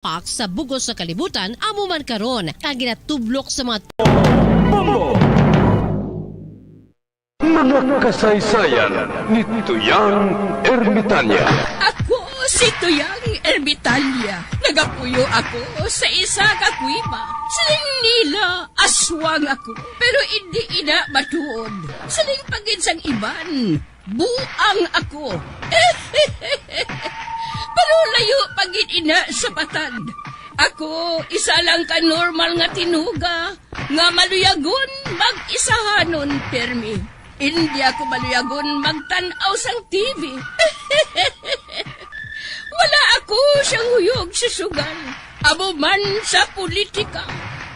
pak sa bugos sa kalibutan amo man karon kang ginatublok sa mga Mga kasaysayan ni Tuyang Ermitanya. Ako si Tuyang Ermitanya. Nagapuyo ako sa isa ka kuiba. Siling nila, aswang ako. Pero hindi ina matuod. Siling pagin sang iban, buang ako. Pero layo pagin ina sa batad. Ako, isa lang ka normal nga tinuga, nga maluyagon mag-isahanon permi. Hindi ako maluyagon magtanaw sang TV. Wala ako siyang huyog sa sugal. Amo man sa politika.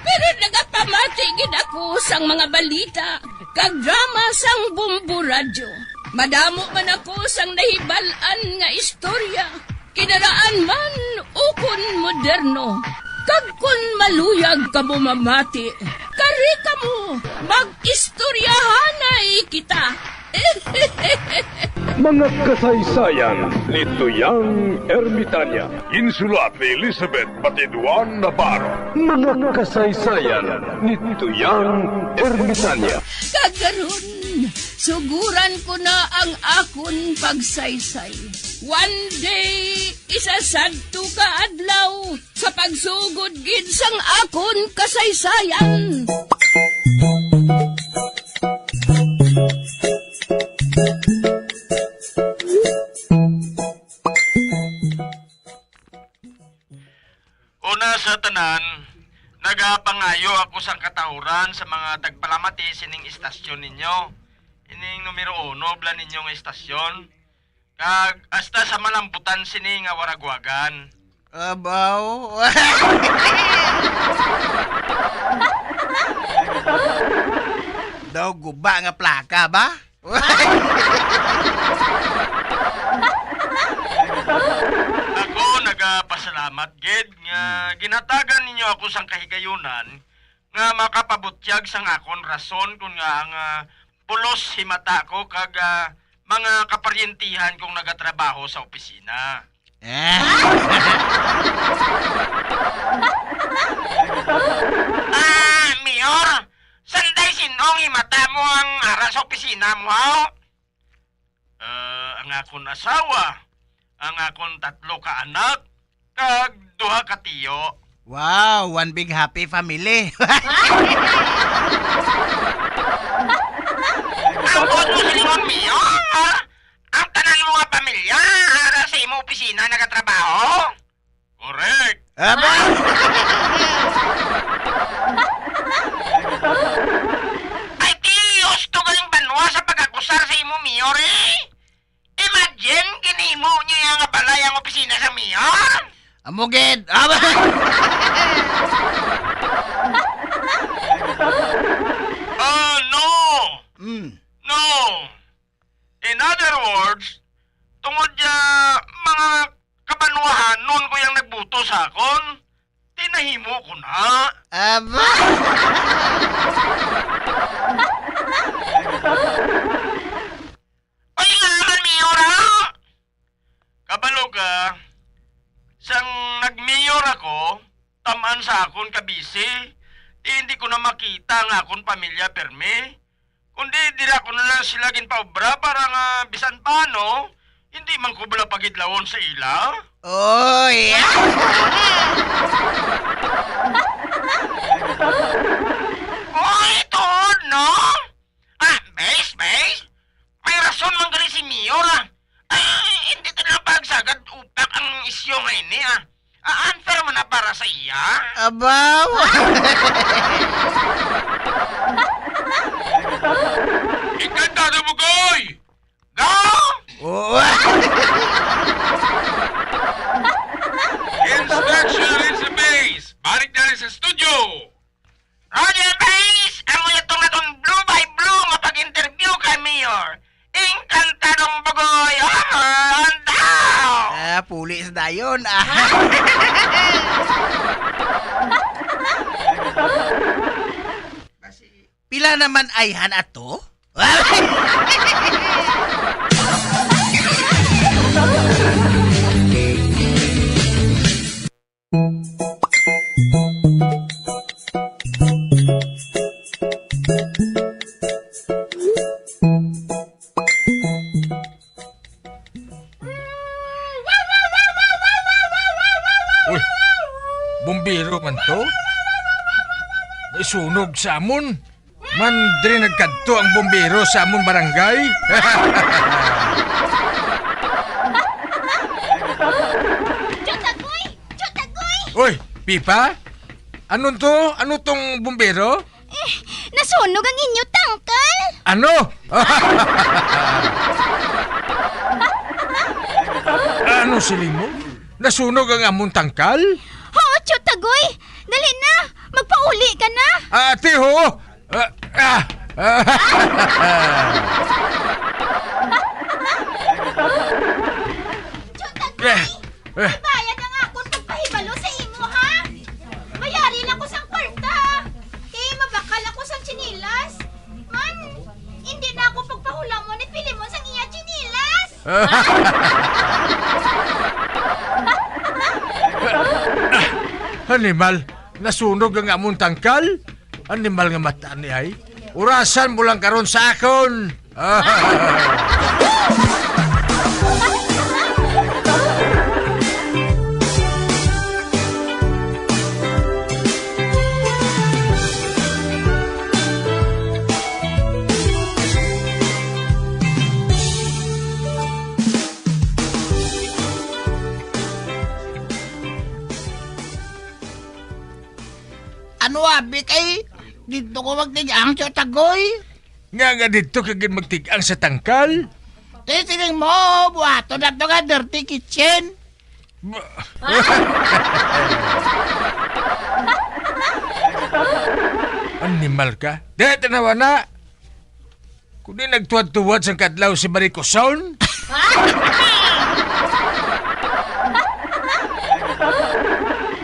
Pero nagapamatagin ako sang mga balita, kag drama sang bumbu radyo. Madamo man ako sang nahibalan nga istorya. Kinaraan man ukon moderno. Kag kun maluyag ka mo mamati, kari ka mo, mag-istoryahanay kita. Mga kasaysayan ni Tuyang Ermitanya. Insulat ni Elizabeth Batiduan Navarro. Mga kasaysayan ni Tuyang Ermitanya. Kagaron, suguran ko na ang akon pagsaysay. One day, isasadto ka adlaw sa pagsugod gid sang akon kasaysayan. Una sa tanan, nagapangayo ako sang katauran sa mga tagpalamati sining istasyon ninyo. Ining numero 1 bla ninyong istasyon. Kag hasta sa malambutan sini nga waragwagan. Abaw. Daw guba nga plaka ba? Ako nagapasalamat gid nga ginatagan ninyo ako sang kahigayunan nga makapabutyag sang akon rason kung nga ang pulos himata ko kag mga kaparyentihan kong nagatrabaho sa opisina. Mayor, sanday sinong himata mo ang ara sa opisina mo, ha? Ang akon asawa, ang akon 3 ka anak, kag 2 ka tiyo. Wow, one big happy family. Ang buot mo silingon, Mayor? Ang tanan mo nga pamilya, ara sa imo opisina nagatrabaho? Correct. Aba? Ay, tiyos, to galing banwa sa pag-akusar sa imo, Mayor, eh. Imagine, kinimo niya nga balay ang opisina sa Mayor. Amugid. Aba? Oh, no. Mm. No. In other words, tungod ya mga kabanwahan nun ko yung nagbuto sa akon, tinahimo ko na. Aba? Ay nga naman, Mayor, ha? Kabalo ka, sang nag-mayor ako, tamaan sa akon kabisi, hindi ko na makita ang akon pamilya perme. Kundi dira ko na lang sila ginpaobra para nga bisan paano, hindi man ko bala pagidlawon sa ila. Oy. Oy, tuod, no? Bes. May rason man gali si Mayor, hindi ko na pagsagad upak ang isyo ngayon, unfair man na para sa iya. Abaw. Encantado mo, Goy! Go! Oo. Instruction is sa base. Balik na rin sa studio. Roger, base! Amo itong natong blue by blue nga pag-interview kay Mayor. Encantadong bagoy! Andaw! Puli sa dayon. Pila naman ayhan ato? Uy, bumbiro man to? May sunog sa amon. Man, diri nagkadto ang bumbiro sa amon barangay. Chotagoy! Chotagoy! Uy, Pipa? Ano to? Ano tong bumbiro? Nasunog ang inyo tangkal! Ano? Ano siling mo? Nasunog ang amon tangkal? Oo, Chotagoy! Dali na! Magpauli ka na! Ate ho! Chotagoy! Bayad ang akong pagpahibalo sa imo, ha? Mayari lang ko sang kwarta! Kaya mabakal ako sang chinilas! Man, hindi na ako pagpahula mo ni pili mo sang iya chinilas! Animal, nasunog ang amon tangkal? Animal nga mata ni ay. Urasan mo lang karon sa akon. Ano abi kay? Dito ko magtigang Chotagoy. Nga dito kagin magtigang sa tangkal. Tisiling mo, buhato na to nga dirty kitchen. Animal ka? Di, tanawa na. Kung di nagtuwad-tuwad sa kadlaw si Maricoson.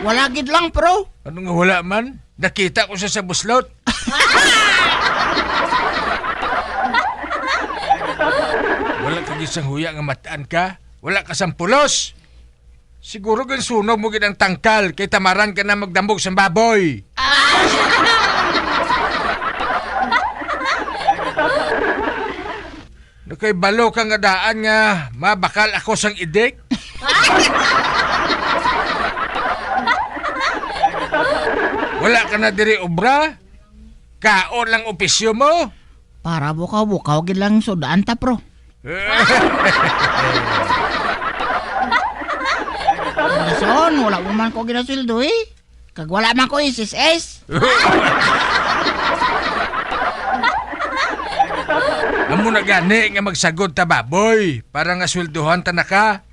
Wala gid lang, pro. Ano nga wala man? Nakita ko siya sa buslot. Wala ka gisang huya nga mataan ka. Wala ka sang pulos. Siguro gan sunog mo gid ang tangkal kay tamaran ka na magdambog sa baboy. Nakay balo ka nga daan nga mabakal ako sang idik. Wala ka na diri obra? Kaon lang opisyo mo? Para bukaw-bukaw gid lang sudaan ta, pro. Son, wala mo man ko ginasildo eh. Kag wala man ko SSS. Amo na gani nga magsagod ta baboy para nga sweldohan ta na ka.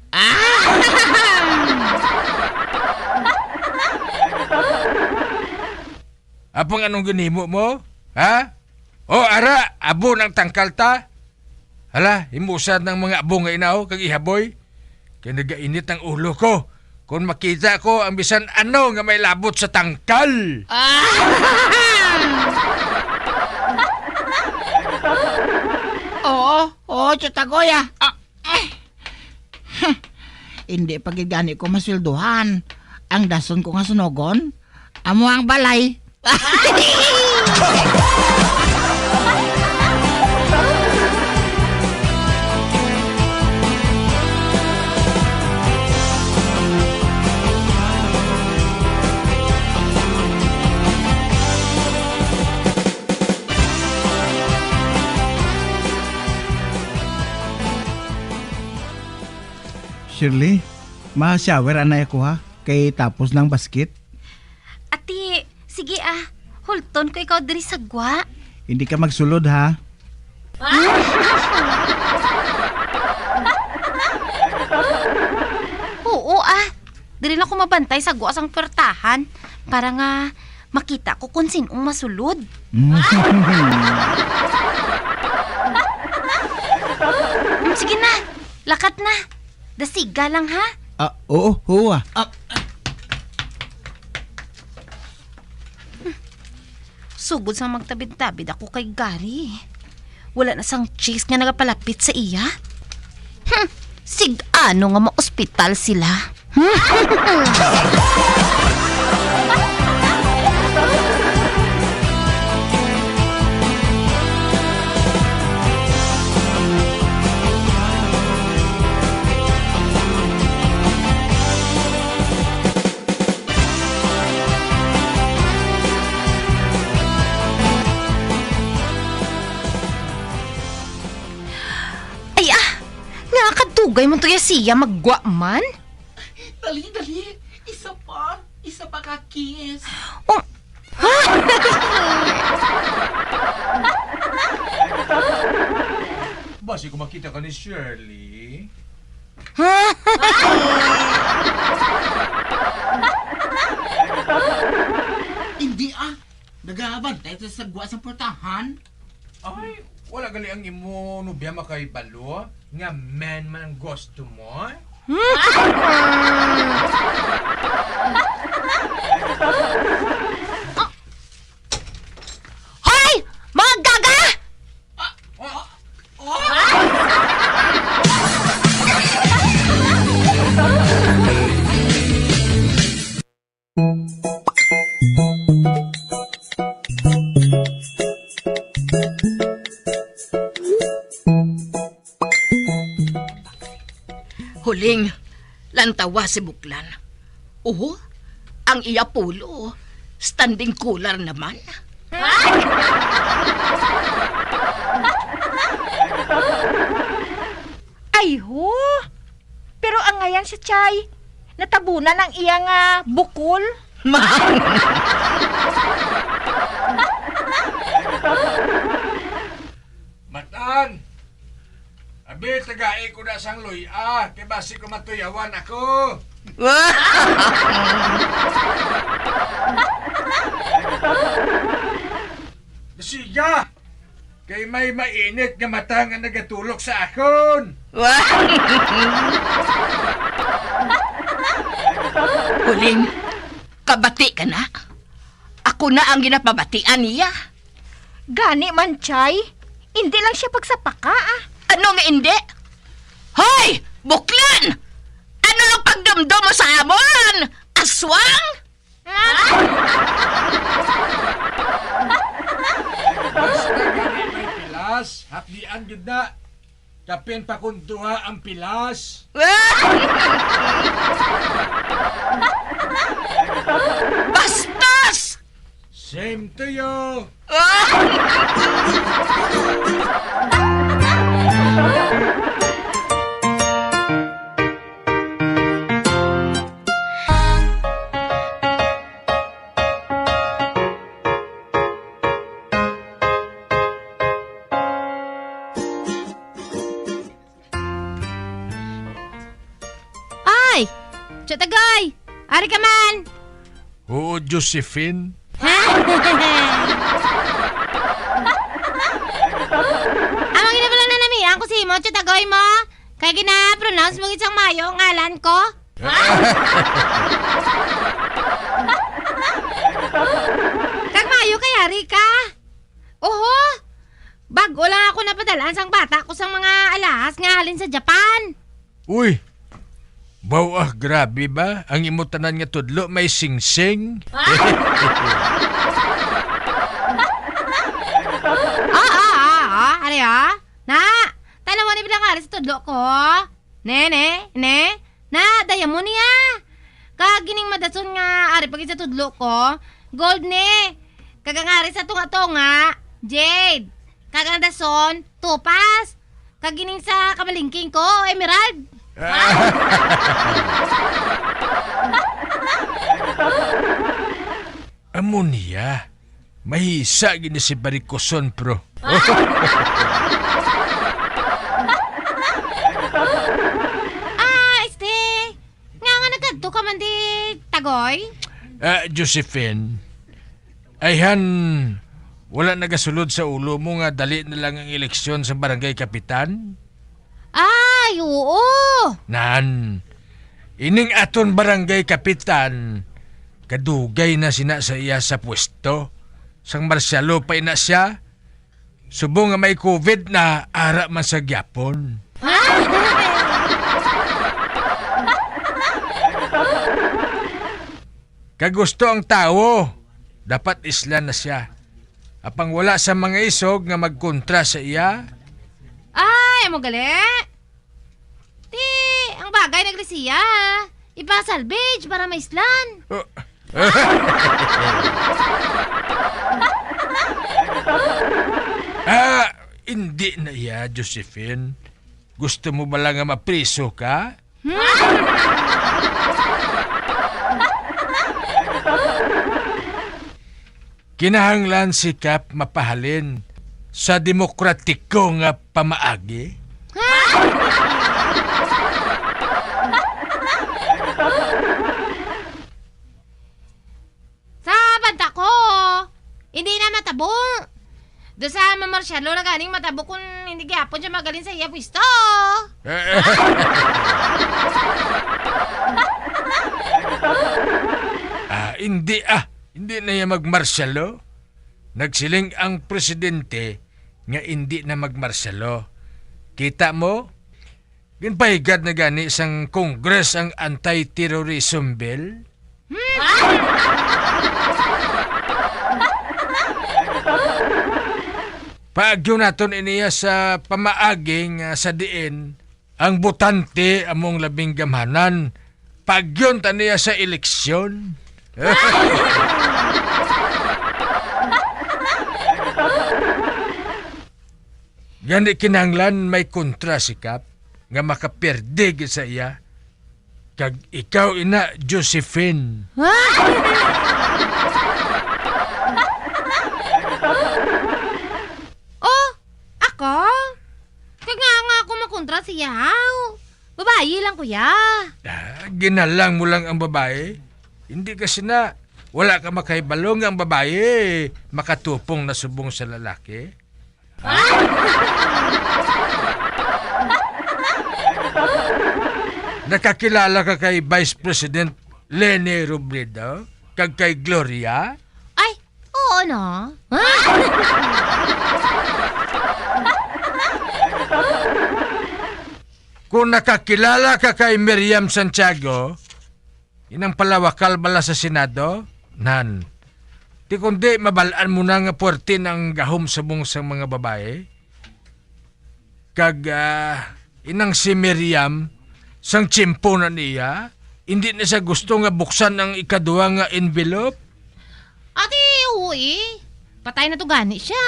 Apang anong ginimo mo? Ha? O ara, abo ng tangkal ta? Hala, himusad ng mga abo nga inaw kag ihaboy. Kaya nagainit ang ulo ko. Kung makita ko ang bisan ano nga may labot sa tangkal. Oo, Chotagoy ah. Hindi pa gid gani ko masilduhan. Ang dason ko nga sunogon, amo ang balay. Shirley, ma-shower anay ako ha, kay tapos ng basket. Ati, sige hulton ko ikaw diri sa gwa. Hindi ka magsulod ha. Oo diri na ko mabantay sa gwa sang pertahan para nga makita ko kung sinong masulod. Sige na, lakat na. Dasiga lang ha. Oo, huwa. Sugod sa magtabid-tabid ako kay Gary. Wala na sang chicks nga nagapalapit sa iya. Sig ano nga ma-ospital sila. dugay mo to ya siya magwa man? Dali. Isa pa ka kiss. Oh, Basi kung makita ka ni Shirley. Hindi nagabantay sa sagwa sa portahan. Ay, wala gali ang imo nubya makay balo. Nga man man ang gusto mo. Hoy! Mga gaga! Huling, lantawa si Buklan. Oo, ang iya pulo, standing cooler naman. Ay ho! Pero ang ngayon si Chay, natabunan ang iyang bukol. Matan! Abi, tagai ko na sang luya. Kaya basi ko matuyawan ako. Siya! Kay may mainit nga mata nga nagatulok sa akon. Huling, kabati ka na. Ako na ang ginapabatian niya. Gani man, Chay. Hindi lang siya pagsapaka Ano nga hindi? Hoy! Buklan! Ano ang pagdamdam mo sa amon? Aswang? Basta gani may pilas, hapdian gid na. Kapin pa kung duha ang pilas. Bastos! Same to you. Ay! Chatagay! Ari ka man! Oo, Josephine. Amang ina pala na namiyan ko si mo, Chatagay mo. Kaya gina-pronounce mo isang mayo ang ngalan ko. Kag mayo kaya Rika. Oho! Bago lang ako napadalaan sang bata ko sang mga alahas nga halin sa Japan. Uy! Baw grabe ba? Ang imutanan nga tudlo may sing-sing. Ari Na, tanawan ni bilang ari sa tudlo ko. Ne. Na, daya mo niya. Kagining madason nga ari pag sa tudlo ko. Gold ne. Kagangari sa tunga-tunga. Jade. Kagang dason, tupas. Kagining sa kamalingking ko, emerald. Amo niya. Mahisa gini si Barikoson, pro. Nga nagkadto ka man di tagoy? Josephine, ayhan, wala nagasulod sa ulo mo nga dali na lang ang eleksyon sa barangay kapitan? Ay, oo. Nan, ining aton barangay kapitan, kadugay na sina sa iya sa pwesto. Sang marsyalo pa ina siya. Subo nga may COVID na ara man sa gyapon. Kagusto ang tao, dapat isla na siya. Apang wala sa mga isog nga magkontra sa iya. Ay, mo gali. Ti, ang bagay naglisiya. Ipa-salvage para maislan. Hindi na iya, Josephine. Gusto mo ba lang nga mapriso ka? Kinahanglan si Kap mapahalin sa demokratiko nga pamaagi. Sa banta ko, hindi na matabo. Doon sa mamarsyalo na ganing matabo kung hindi gyapon siya magaling sa iya pwisto. Hindi na niya magmarsyalo. Nagsiling ang presidente nga hindi na magmarsyalo. Kita mo? Ginpahigad na gani isang Congress ang anti-terrorism bill. Paagyo naton iniya sa pamaaging sa diin ang botante among labing gamhanan. Paagyon ta niya sa eleksyon. Gani kinahanglan may kontra si Kap nga makaperde sa iya. Kag ikaw ina Josephine. Oh, ako? Kaya nga ako makontra siya. Babae lang kuya. Ginalang mo lang ang babae. Hindi kasi na wala ka makaibalong ang babae makatupong na subong sa lalaki. Nakakilala ka kay Vice President Leni Robredo? Kag kay Gloria? Ay, oo no. Kung nakakilala ka kay Miriam Santiago, inang palawakal bala sa Senado, nan, di kundi mabalaan mo na nga puwerte ng gahom sa bungsang mga babae. Kag inang si Miriam, sang tsimpo na niya, hindi na siya gusto nga buksan ang ikaduwa nga envelope. Ate, uwi. Patay na to gani siya.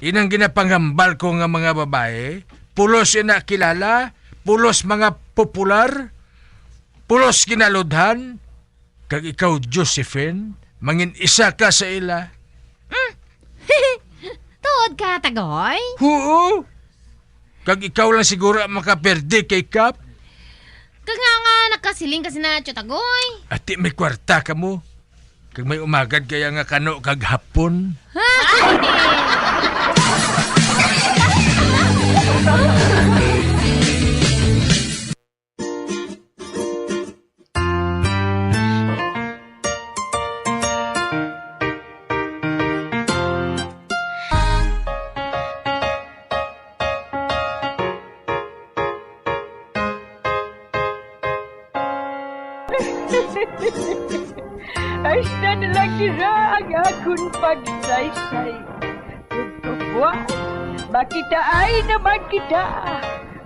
Inang ginapanghambal ko nga mga babae, pulos ina kilala, pulos mga popular, pulos kinaludhan, kag ikaw Josephine, mangin isa ka sa ila. Tuod ka, Tagoy? Oo. Kag ikaw lang siguro ang makaperde kay Kap. Kaya nga nakasiling kasi na Tagoy. Ati may kwarta ka mo. Kag may umagad kaya nga kano kag hapon. Hasta na lang nila ang akong pagsaysay. Pagkabuan, makita ay naman kita.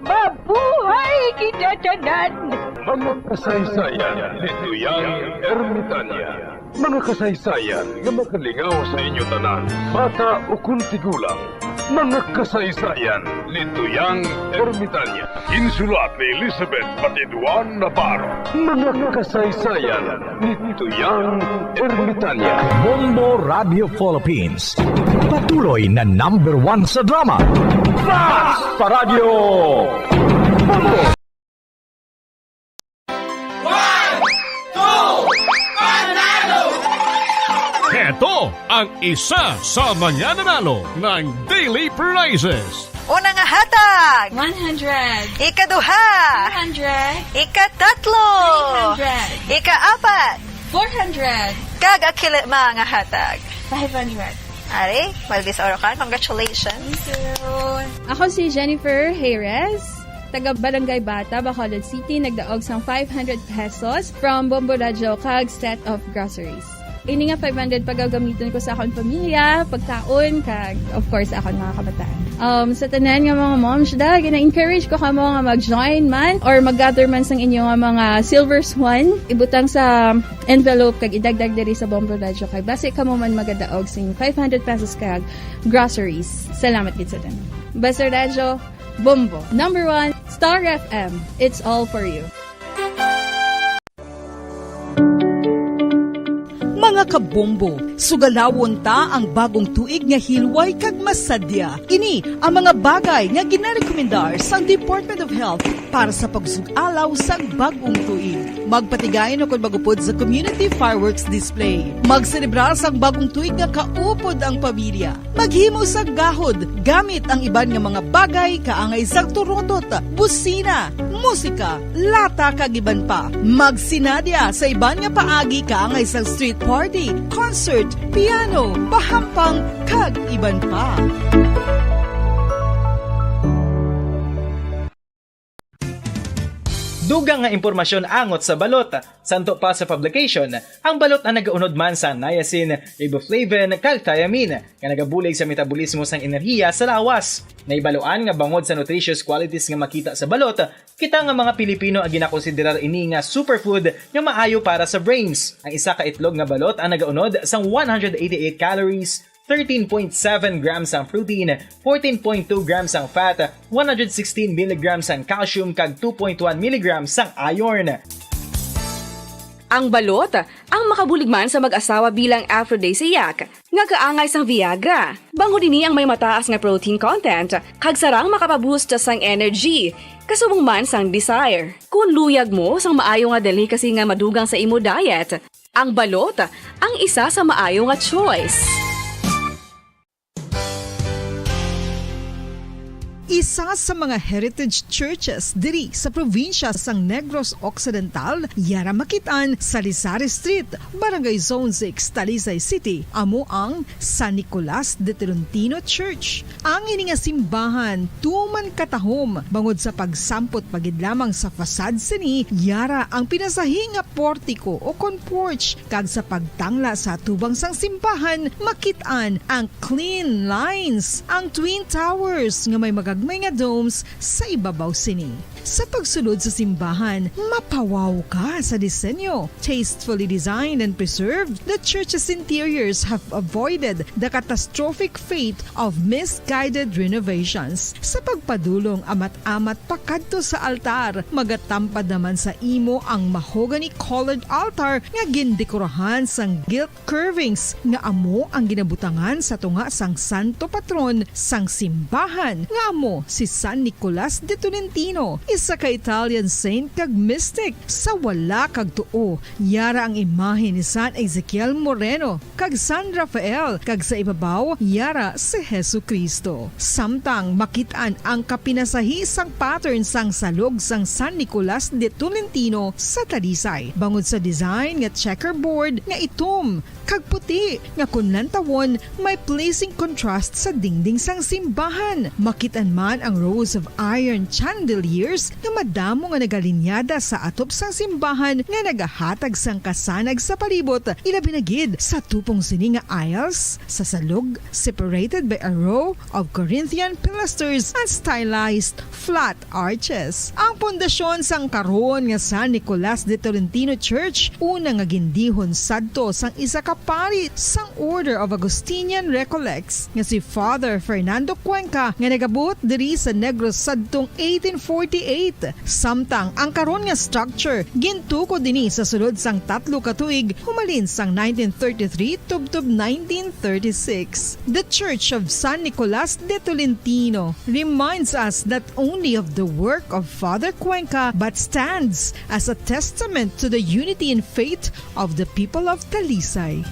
Mabuhay kita tanan. Mga kasaysayan ni Tuyang Ermitanya. Mga kasaysayan nga makalingaw sa inyo tanan, bata o kuntigulang. Mga kasaysayan ni Tuyang Ermitanya. Insulat ni Elizabeth Batiduan Navarro. Mga kasaysayan ni Tuyang Ermitanya. Bombo Radio Philippines. Patuloy na #1 sa drama. Fast sa Radio Bombo! Ito ang isa sa mananalo ng Daily Prizes. Una nga hatag! 100. Ikaduha! 200. Ikatatlo! 300. Ikaapat! 400. Kag akili mga hatag. 500. Ari, malbis oro ka. Congratulations. Ako si Jennifer Jerez, taga Barangay Bata, Bacolod City, nagdaog sang 500 pesos from Bombo Radio kag set of groceries. Ini nga 500 pagagamiton ko sa akong pamilya, pagkaon, kag of course akong mga kabataan. Sa tanan nga mga moms, gina-encourage ko kamo nga mag-join man or mag-gather man sang inyo nga mga silver swan, ibutang sa envelope kag idagdag diri sa Bombo Radio kag base kamo man magadaog sing 500 pesos kag groceries. Salamat gid sa tanan. Basta Radio, Bombo. Number 1, Star FM. It's all for you. Mga kabombo, sugalawon ta ang bagong tuig nga hilway kag masadya. Ini ang mga bagay nga ginarekomendar sa Department of Health para sa pagsugalaw sa bagong tuig. Magpatigayon o kung magupod sa community fireworks display. Magselebrar sa bagong tuig nga kaupod ang pamilya. Maghimo sa gahod gamit ang iban nga mga bagay kaangay sa turotot, busina, musika, lata kag iban pa. Magsinadya sa iban nga paagi kaangay sa street party, concert, piano, pahampang, kag iban pa. Dugang nga impormasyon angot sa balot. Santo pa sa publication, ang balot ang nagaunod man sa niacin, riboflavin, kag thiamine, nga nagabulig sa metabolismo sang enerhiya sa lawas. Naibaloan nga bangod sa nutritious qualities nga makita sa balot, kita nga mga Pilipino ang ginakonsiderar ini nga superfood nga maayo para sa brains. Ang isa ka itlog nga balot ang nagaunod sang 188 calories, 13.7 grams ang protein, 14.2 grams ang fat, 116 mg ang calcium kag 2.1 mg ang iron. Ang balot, ang makabuligman sa mag-asawa bilang aphrodisiac, nga kaangay sang Viagra. Bango dini ang may mataas nga protein content, kag sarang makapaboost sang energy, kasubong man sang desire. Kung luyag mo sang maayo nga delicacy nga madugang sa imo diet, ang balot, ang isa sa maayo nga choice. Isa sa mga heritage churches diri sa probinsya sang Negros Occidental, yara makitaan sa Rizal Street, Barangay Zone 6, Talisay City, amo ang San Nicolas de Tolentino Church. Ang ini nga simbahan tuman katahom bangod sa pagsampot pagid lamang sa fasad sini, yara ang pinasahi nga portiko o kon porch kag sa pagtangla sa tubang sang simbahan makitaan ang clean lines, ang twin towers nga may magagmay nga domes sa ibabaw sini. Sa pagsulod sa simbahan, mapawaw ka sa disenyo. Tastefully designed and preserved, the church's interiors have avoided the catastrophic fate of misguided renovations. Sa pagpadulong amat-amat pakadto sa altar, magatampad naman sa imo ang mahogany-colored altar nga gindekorahan sang gilt curvings nga amo ang ginabutangan sa tunga sang santo patron sang simbahan nga amo si San Nicolas de Tolentino, isa ka Italian saint kag mystic. Sa wala kag tuo, yara ang imahe ni San Ezekiel Moreno kag San Rafael, kag sa ibabaw yara si Hesu Kristo. Samtang makitaan ang kapinasahi sang pattern sang salog sang San Nicolas de Tolentino sa Talisay, bangod sa design nga checkerboard nga itom kag puti nga kunlantawon may pleasing contrast sa dingding sang simbahan. Makitan man ang rows of iron chandeliers nga madamo nga nagalinyada sa atop sang simbahan nga nagahatag sang kasanag sa palibot, ilabi na gid sa tupong sini nga aisles sa salog separated by a row of Corinthian pilasters and stylized flat arches. Ang pundasyon sang karon nga San Nicolas de Tolentino Church una nga gindihon sadto sang isa ka pari sang Order of Augustinian Recollects nga si Father Fernando Cuenca nga nagabot diri sa Negros sadtong 1848. Samtang ang karon nga structure gintuko dinhi sa sulod sang 3 ka tuig humalin sang 1933 tubtob 1936. The Church of San Nicolas de Tolentino reminds us not only of the work of Father Cuenca but stands as a testament to the unity and faith of the people of Talisay.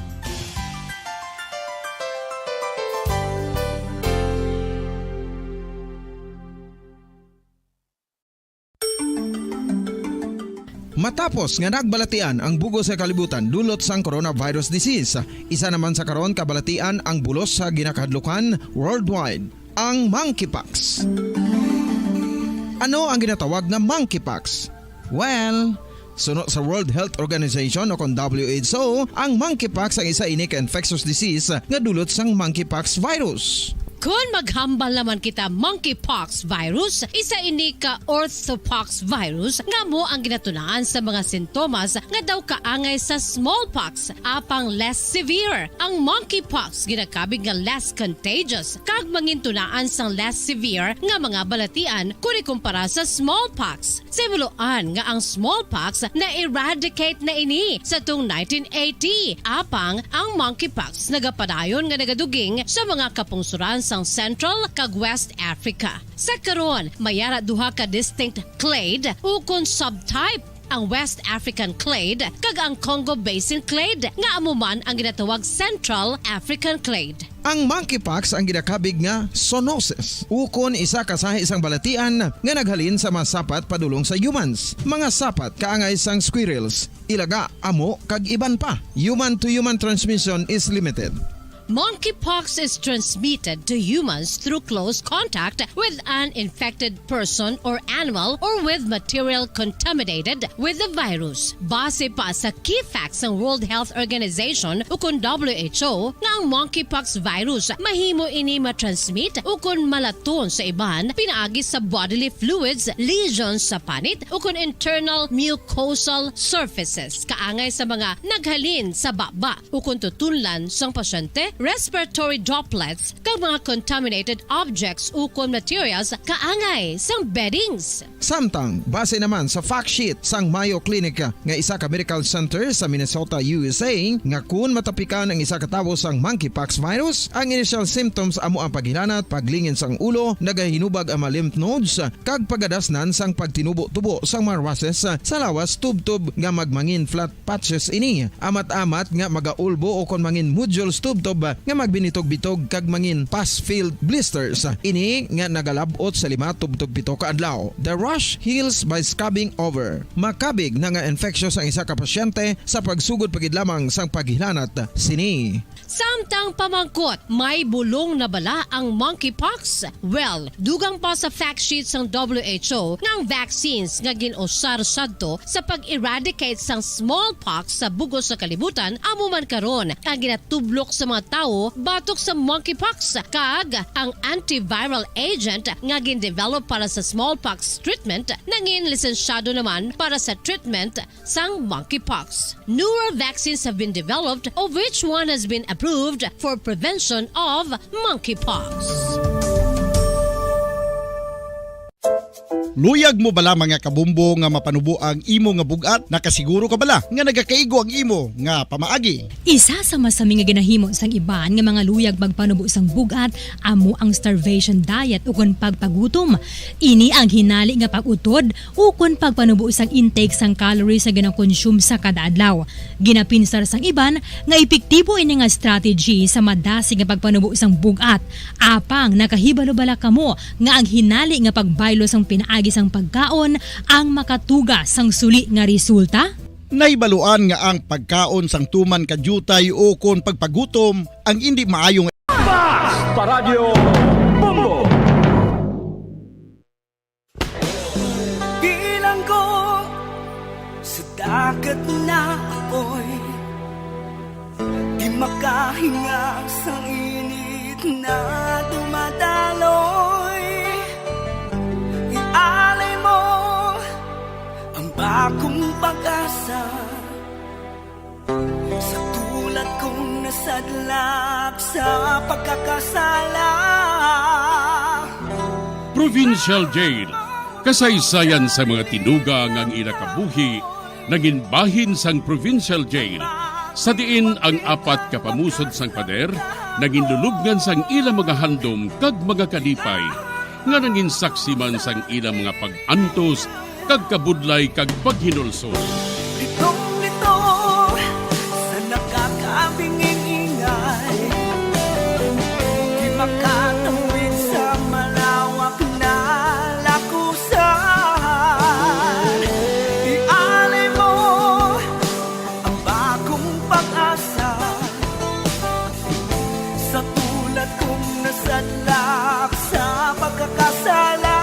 Matapos nga nagbalatian ang bugos sa kalibutan dulot sang coronavirus disease, isa naman sa karon kabalatian ang bulos sa ginakahadlukan worldwide, ang monkeypox. Ano ang ginatawag na monkeypox? Well, Suno sa World Health Organization o kon WHO, ang monkeypox ang isa ini ka infectious disease nga dulot sang monkeypox virus. Kung maghambal naman kita monkeypox virus, isa ini ka orthopox virus nga mo ang ginatunaan sa mga sintomas nga daw kaangay sa smallpox, apang less severe. Ang monkeypox ginakabig nga less contagious kag mangintunaan sang less severe nga mga balatian kung ikumpara sa smallpox. Simuloan nga ang smallpox na eradicate na ini sa tung 1980, apang ang monkeypox nagapadayon nga nagaduging sa mga kapungsuran sang Central kag West Africa. Sa karon, mayara duha ka distinct clade ukon subtype, ang West African clade kag ang Congo Basin clade nga amuman ang ginatawag Central African clade. Ang monkeypox ang ginakabig nga zoonosis. Ukon isa kasahi isang balatian nga naghalin sa mga sapat padulong sa humans. Mga sapat kaangay sang squirrels, ilaga, amo kag iban pa. Human-to-human transmission is limited. Monkeypox is transmitted to humans through close contact with an infected person or animal or with material contaminated with the virus. Base pa sa key facts ng World Health Organization ukon WHO nga ang monkeypox virus mahimo ini matransmit ukon malaton sa iban pinaagi sa bodily fluids, lesions sa panit ukon internal mucosal surfaces kaangay sa mga naghalin sa baba ukon tutunlan sang pasyente, respiratory droplets kag mga contaminated objects ukon materials kaangay sang beddings. Samtang, base naman sa fact sheet sang Mayo Clinic nga isa ka medical center sa Minnesota, USA, nga kun matapikan ang isa ka tawo sang monkeypox virus, ang initial symptoms amo ang paghilanat, paglingin sang ulo, nagahinubag ang mga lymph nodes, kag pagadasnan sang pagtinubo-tubo sang mga rashes sa lawas tub-tub nga magmangin flat patches ini. Amat-amat nga magaulbo o kon mangin nodules tub-tub nga magbinitog-bitog kag mangin pus-filled blisters. Ini nga nagalabot sa 5 tub-tub 7 ka adlaw. The rash heals by scabbing over. Makabig na nga infectious ang isa ka pasyente sa pagsugod pagid lamang sang paghilanat sini. Samtang pamangkot, may bulong na bala ang monkeypox? Well, dugang pa sa fact sheets ng WHO nga ang vaccines nga ginusar sadto sa pag-eradicate sang smallpox sa bugos sa kalibutan amuman karon ang ginatublok sa mga tao batok sa monkeypox kag ang antiviral agent nga gin-develop para sa smallpox treatment nangin lisensyado naman para sa treatment sang monkeypox. Newer vaccines have been developed of which one has been approved for prevention of monkeypox. Luyag mo bala mga kabumbo nga mapanubo ang imo nga bugat? Nakasiguro ka bala nga nagakaigo ang imo nga pamaagi? Isa sa masami nga ginahimo sang iban nga mga luyag magpanubo sang bugat amo ang starvation diet ukon pagpagutom. Ini ang hinali nga pag-utod ukon pagpanubo sang intake sang calories sa ginakonsume sa kada adlaw. Ginapinsar sang iban nga epektibo ini nga strategy sa madasi nga pagpanubo sang bugat. Apang nakahibalo bala kamo nga ang hinali nga pagbaylo sang pinaagi sang pagkaon ang makatuga sang suli nga resulta? Naibaluan nga ang pagkaon sang tuman kadyutay o kon pagpagutom ang hindi maayong Basta Radio Bongo. Bilang ko sa dagat na apoy, di makahinga sa init na dumadaloy. Ialay mo ang bagong pag-asa sa tulad kong nasadlak sa pagkakasala. Provincial Jail, kasaysayan sa mga tinugang ang inakabuhi, naging bahin sang Provincial Jail. Sa diin ang 4 kapamusod sang pader, naging lulubngan sang ilang mga handom kag mga kalipay, nga naging saksi man sang ilang mga pag-antos kag kabudlay kag paghinulsol. Litong-lito sa nakakabinging ingay, di makatawid sa malawak na lakusan. Ialay mo ang bagong pag-asa sa tulad kong nasadlak sa pagkakasala.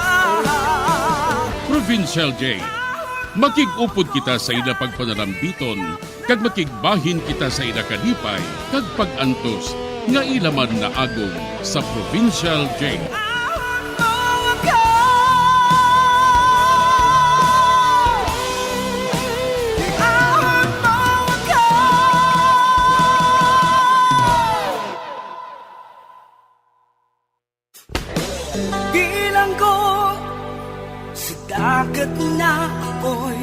Provincial Jail, Makigupod kita sa ila pagpanalambiton, kag makigbahin kita sa ila kalipay, kag pagantos, nga ilaman na agong sa Provincial Jail. Bilang ko sa dagat na apoy,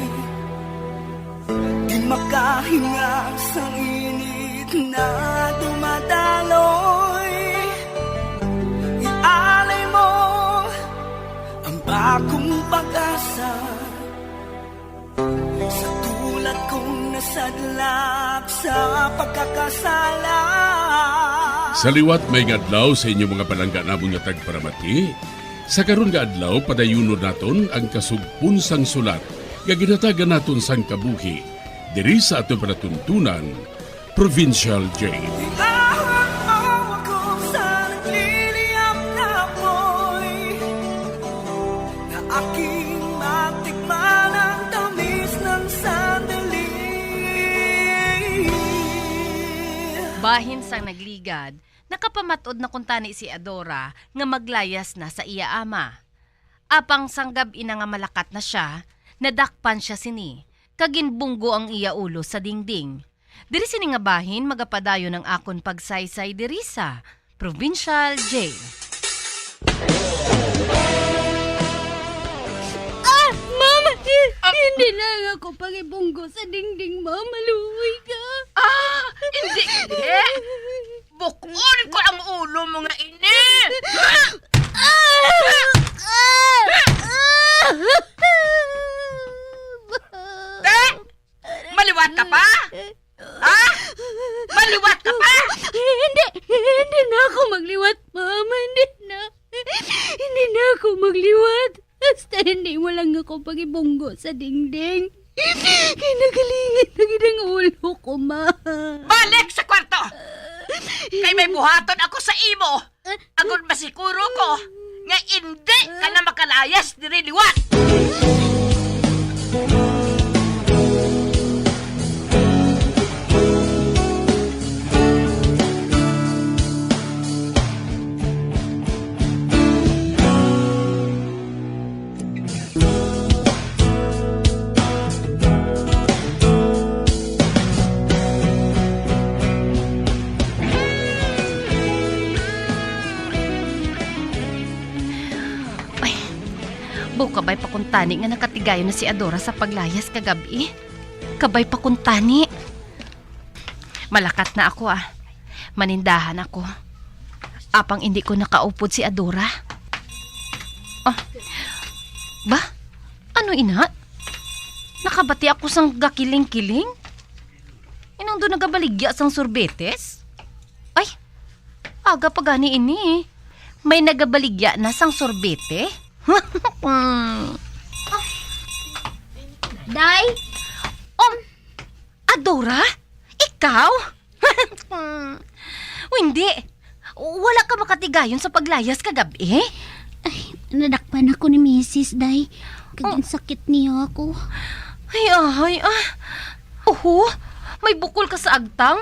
di makahinga sa init na dumadaloy. Ialay mo ang bagong pag-asa sa tulad kong nasadlak sa pagkakasala. Sa liwat may ngadlaw sa inyong mga palangga namong nga tagparamati, sa karon nga adlaw padayunon naton ang kasugpunsang sulat nga ginatagan naton sang kabuhi diri sa atong panatuntunan, Provincial Jail. Bahin sang nagligad, nakapamatod na kuntani si Adora nga maglayas na sa iya ama. Apang sanggab ina nga malakat na siya, nadakpan siya sini, kaginbunggo ang iya ulo sa dingding. Diri sini nga bahin magapadayo ng akon pagsaysay diri sa Provincial Jail. Mama! Hindi na ako pangibunggo sa dingding, Mama. Luwi ka. Hindi! Bukod ko ang ulo mo nga ini! Maliwat ka pa? Ha? Maliwat ka pa? Hindi na ako magliwat, Mama. Hindi na ako magliwat. Basta hindi mo lang ako pagibunggo sa dingding. Kinagalingin na ginang ulo ko, Ma. Balik sa kwarto! Kay may buhaton ako sa imo. Agon masikuro ko nga hindi ka na makalayas diri liwat. Kabay pakuntani nga nakatigayo na si Adora sa paglayas kagabi. Kabay pakuntani. Malakat na ako Manindahan ako. Apang hindi ko nakaupod si Adora. Ba? Ano ina? Nakabati ako sang gakiling-kiling? Inong doon nagabaligya sang sorbetes? Ay, aga pa gani ini. May nagabaligya na sang sorbete? Day? Adora? Ikaw? Hindi. Wala ka makatigayon sa paglayas kagabi? Ay, nadakpan ako ni Mrs. Day. Kaging sakit niya ako. Ay. May bukol ka sa agtang.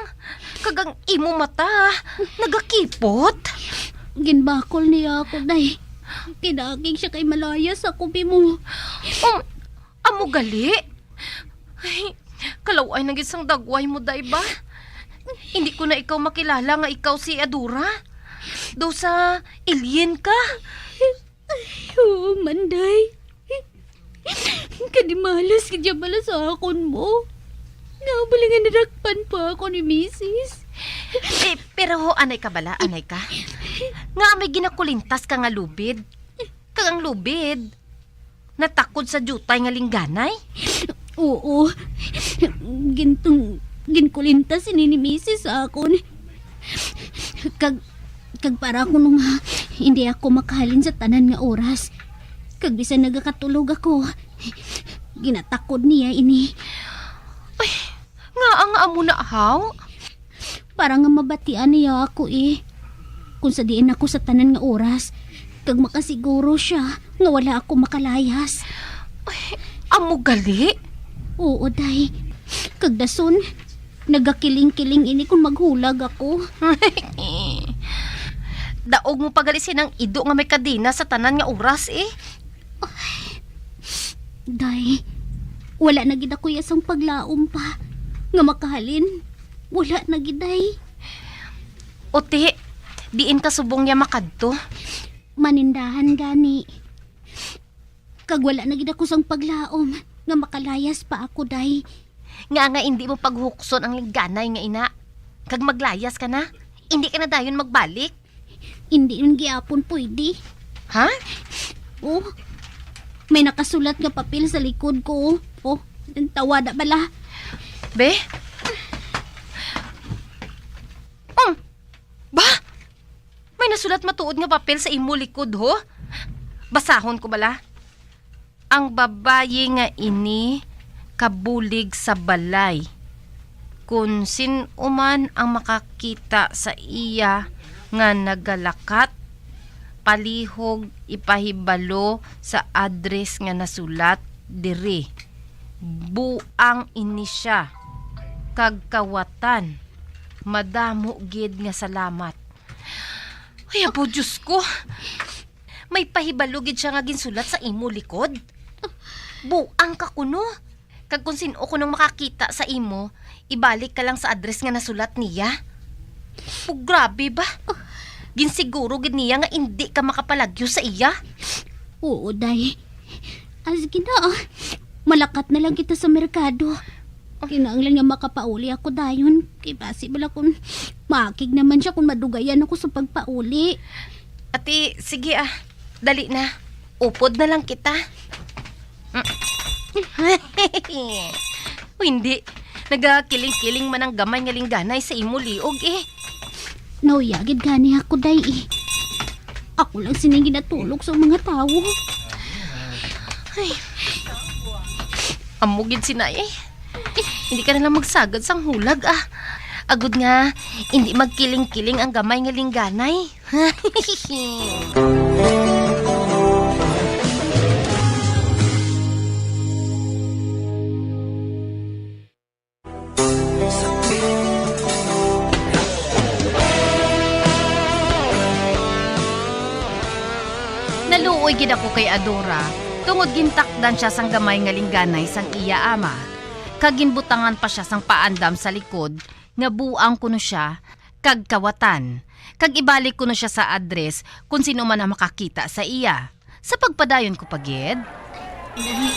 Kagang imo mata. Nagakipot. Ginbakol niya ako, Day. Kinaging siya kay malayas sa kubi mo. Amo gali? Ay, kalaway na gisang dagway mo, day ba? Hindi ko na ikaw makilala nga ikaw si Adora. Daw sa alien ka. Oo, Manday. Kadimalas ka dyan pala sa akon mo. Nabalingan nadakpan pa ako ni Mrs. Pero anay ka bala, anay ka? Nga may ginakulintas ka nga lubid. Kagang lubid. Natakod sa jutay nga lingganay? Oo. Ginkulintas ni Mrs. sa akon. Kag para ko nung hindi ako makahalin sa tanan nga oras. Kag bisan nagakatulog ako. Ginatakod niya ini. Ay, nga ang amo na haw? Para nga mabatian niya ako Kung sa diin ako sa tanan nga oras, kag makasiguro siya nga wala ako makalayas. Ay, Amo gali? Oo, day. Kagdason, nagakiling-kiling ini kung maghulag ako. Daog mo pagalisin ang ido nga may kadina sa tanan nga oras eh. Day, wala na gid ako yasang paglaom pa. Nga makahalin, wala na gid, day. Ote, diin ka subong niya makadto. Manindahan gani. Kag wala na gid ako sang paglaom, nga makalayas pa ako, day. Nga hindi mo paghukson ang ligganay nga ina. Kag maglayas ka na, hindi ka na dayon magbalik. Hindi nun giapon pwede. Ha? Oh, may nakasulat nga papel sa likod ko. Oh, tawada bala. Be? Ba? May nasulat matuod nga papel sa imo likod, ho? Basahon ko bala. Ang babaye nga ini kabulig sa balay. Kung sinuman ang makakita sa iya nga nagalakat, palihog ipahibalo sa address nga nasulat diri. Buang ini siya. Kagkawatan. Madamo gid nga salamat. Ay, apo, Diyos ko. May pahibalo gid siya nga ginsulat sa imo likod. Buang ka kuno. Kag kung sino ko nang makakita sa imo, ibalik ka lang sa address nga nasulat niya. O grabe ba? Ginsiguro gid niya nga hindi ka makapalagyo sa iya. Oo, day. As gina, malakat na lang kita sa merkado. Kinanglan nga makapauli ako dayon. Kay basi bala kung makig naman siya kung madugayan ako sa pagpauli. Ati, sige dali na. Upod na lang kita. O hindi. Nagakiling-kiling man ang gamay nga lingganay sa imo liog eh. Nauyagid gani ako, day. Ako lang sining ginatulog sa mga tao. Ay. Amugid sinay eh. Hindi ka na lang magsagad sang hulag Agud nga, hindi magkiling-kiling ang gamay nga lingganay. Naluoy gid ako kay Adora, tungod gintakdan siya sang gamay nga lingganay sang iya ama. Kaginbutangan pa siya sang paandam sa likod, nga buang kuno siya, kag kawatan. Kag ibalik kuno siya sa address kung sino man ang makakita sa iya. Sa pagpadayon ko pagid. Day,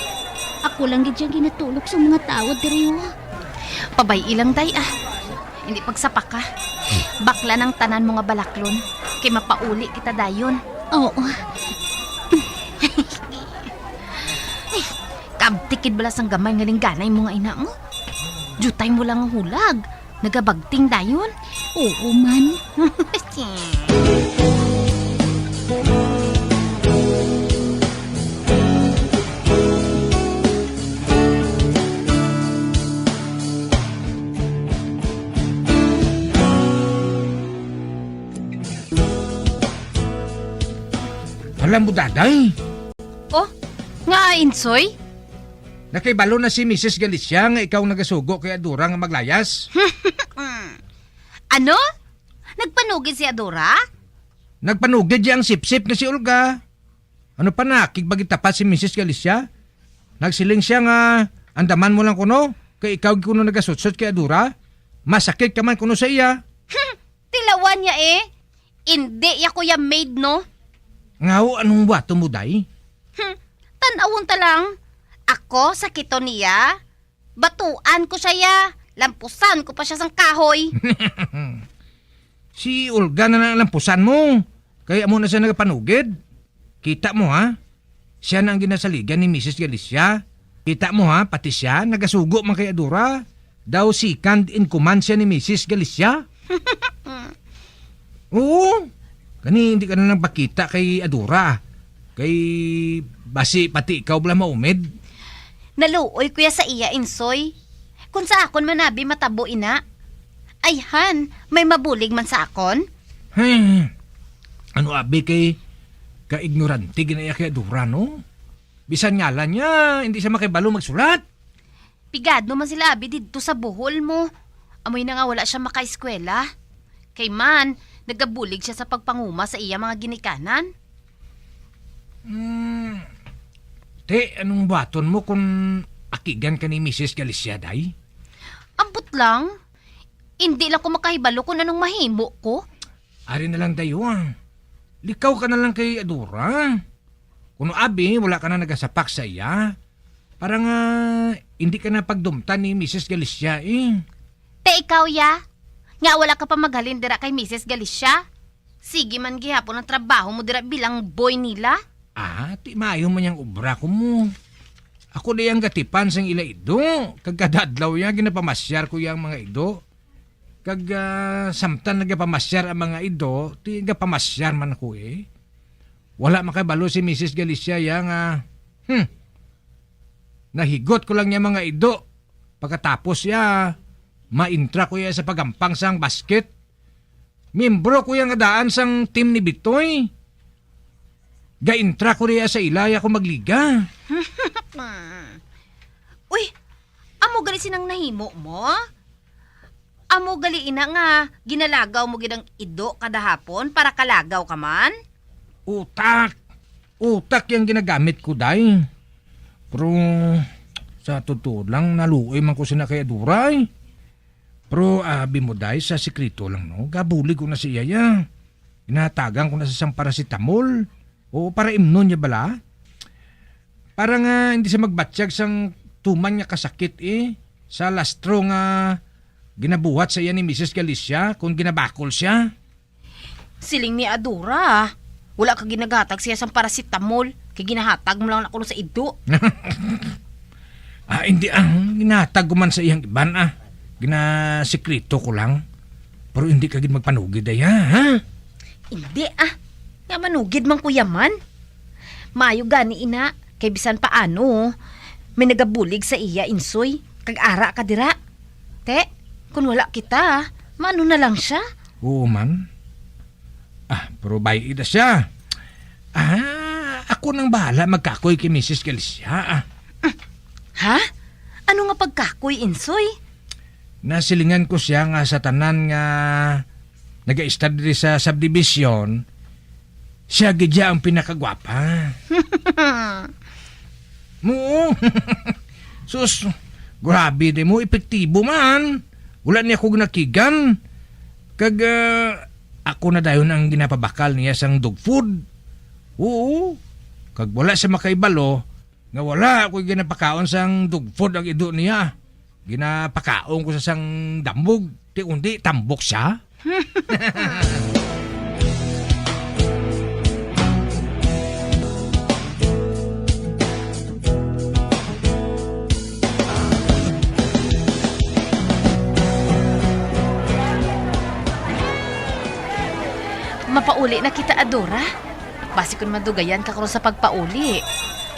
ako lang gid siyang ginatulog sa mga tao diri. Pabay ilang day Hindi pagsapa ka. Bakla ng tanan mga balaklon, kay mapauli kita dayon. Oo. Kabtikid bala sang gamay nga lingganay mo nga ina mo. Jutay mo lang ang hulag. Nagabagting dayon. Oo man. Alam mo, daday. Oh, nga Insoy? Nakaibalo na si Mrs. Galicia nga ikaw nagasugo kay Adora nga maglayas. Ano? Nagpanugid si Adora? Nagpanugid ang sip-sip na si Olga. Ano pa na, kigbagit tapat si Mrs. Galicia? Nagsiling siya nga, andaman mo lang kuno, kay ikaw kuno nagasutsot kay Adora. Masakit ka man kuno sa iya. Tilawan niya eh. Hindi ya kuya maid no? Ngaw, anong wato mo, day? Tanawon ta lang. Ako, sakito niya. Batuan ko siya ya. Lampusan ko pa siya sang kahoy. Si Olga na nalampusan mo. Kaya mo na siya nagapanugid. Kita mo ha? Siya na ang ginasaligan ni Mrs. Galicia. Kita mo ha? Pati siya nagasugo man kay Adora. Daw second in command siya ni Mrs. Galicia. Oo. Kani hindi ka na nang pakita kay Adora. Kay basi pati ikaw bala maumid. Naluoy kuya sa iya, Insoy. Kung sa akon manabi matabo ina. Ay han, may mabulig man sa akon? Ano abi kay ka-ignorante ginaya kay Adora no? Bisan ngalan niya, hindi siya makibalo magsulat. Pigado man sila abi dito sa buhol mo. Amoy na nga wala siya makaeskwela. Kay man, nagabulig siya sa pagpanguma sa iya mga ginikanan. Te, anong baton mo kung akigan ka ni Mrs. Galicia, day? Ambot lang. Hindi lang ko makahibalo kung anong mahimo ko. Ari na lang dayo Likaw ka na lang kay Adora. Kung abi, wala ka na nagasapak sa iya. Parang hindi ka na pagdumtan ni Mrs. Galicia Te ikaw ya, nga wala ka pa maghalin dira kay Mrs. Galicia. Sige man gihapon ang trabaho mo dira bilang boy nila. Ti maayo man yung obra ko mo. Ako na yung gatipan sang ila ido. Kagkadadlaw yan, ginapamasyar ko yung mga ido. Kag samtan nagapamasyar ang mga ido, ti gapamasyar man ako Wala makabalo si Mrs. Galicia yang nahigot ko lang niya mga ido. Pagkatapos ma-intra ko sa pagampang sang basket. Membro ko yung adaan sang team ni Bitoy. Ga-intra ko riya sa ilaya ko magliga. Uy, amo gali sinang nahimo mo? Amo gali ina nga ginalagaw mo gidang ido kada hapon para kalagaw ka man? Utak yung ginagamit ko, day. Pero sa totoo lang, naluoy man ko sina kay Adora Pero abi mo, day, sa sikrito lang, no? Gabulig ko na si Yaya. Inatagan ko na sa isang parasitamol. O para imnon niya bala. Para nga hindi siya magbatsyag sang tuman niya kasakit sa lastro nga ginabuhat sa iya ni Mrs. Galicia kung ginabakol siya. Siling ni Adora. Wala ka ginagatag siya sang parasitamol. Kaya ginahatag mo lang ako sa ido. Hindi ginatag ko man sa iyang iban Ginasikrito ko lang. Pero hindi ka magpanugid ha? Hindi Nga manugid man kuya man. Mayo gani ina. Kay bisan paano. May nagabulig sa iya insoy. Kag-ara ka dira. Te, kung wala kita, mano na lang siya. Oo man. Pero bayida siya. Ako nang bahala magkakoy kay Mrs. Galicia. Ha? Ano nga pagkakoy, Insoy? Nasilingan ko siya nga sa tanan nga nag-study sa subdivision. Siya gidya ang pinakagwapa. Mo. Sus, grabe de mo, epektibo man. Wala niya kong nakigan. Kag ako na dayon ang ginapabakal niya sang dog food. Oo. Kag wala siya makaibalo, nga wala ako ginapakaon sang dog food ang ido niya. Ginapakaon ko sa sang dambog. Ti undi tambok siya. Mapauli na kita, Adora. Basi kung madugayan ka karon sa pagpauli.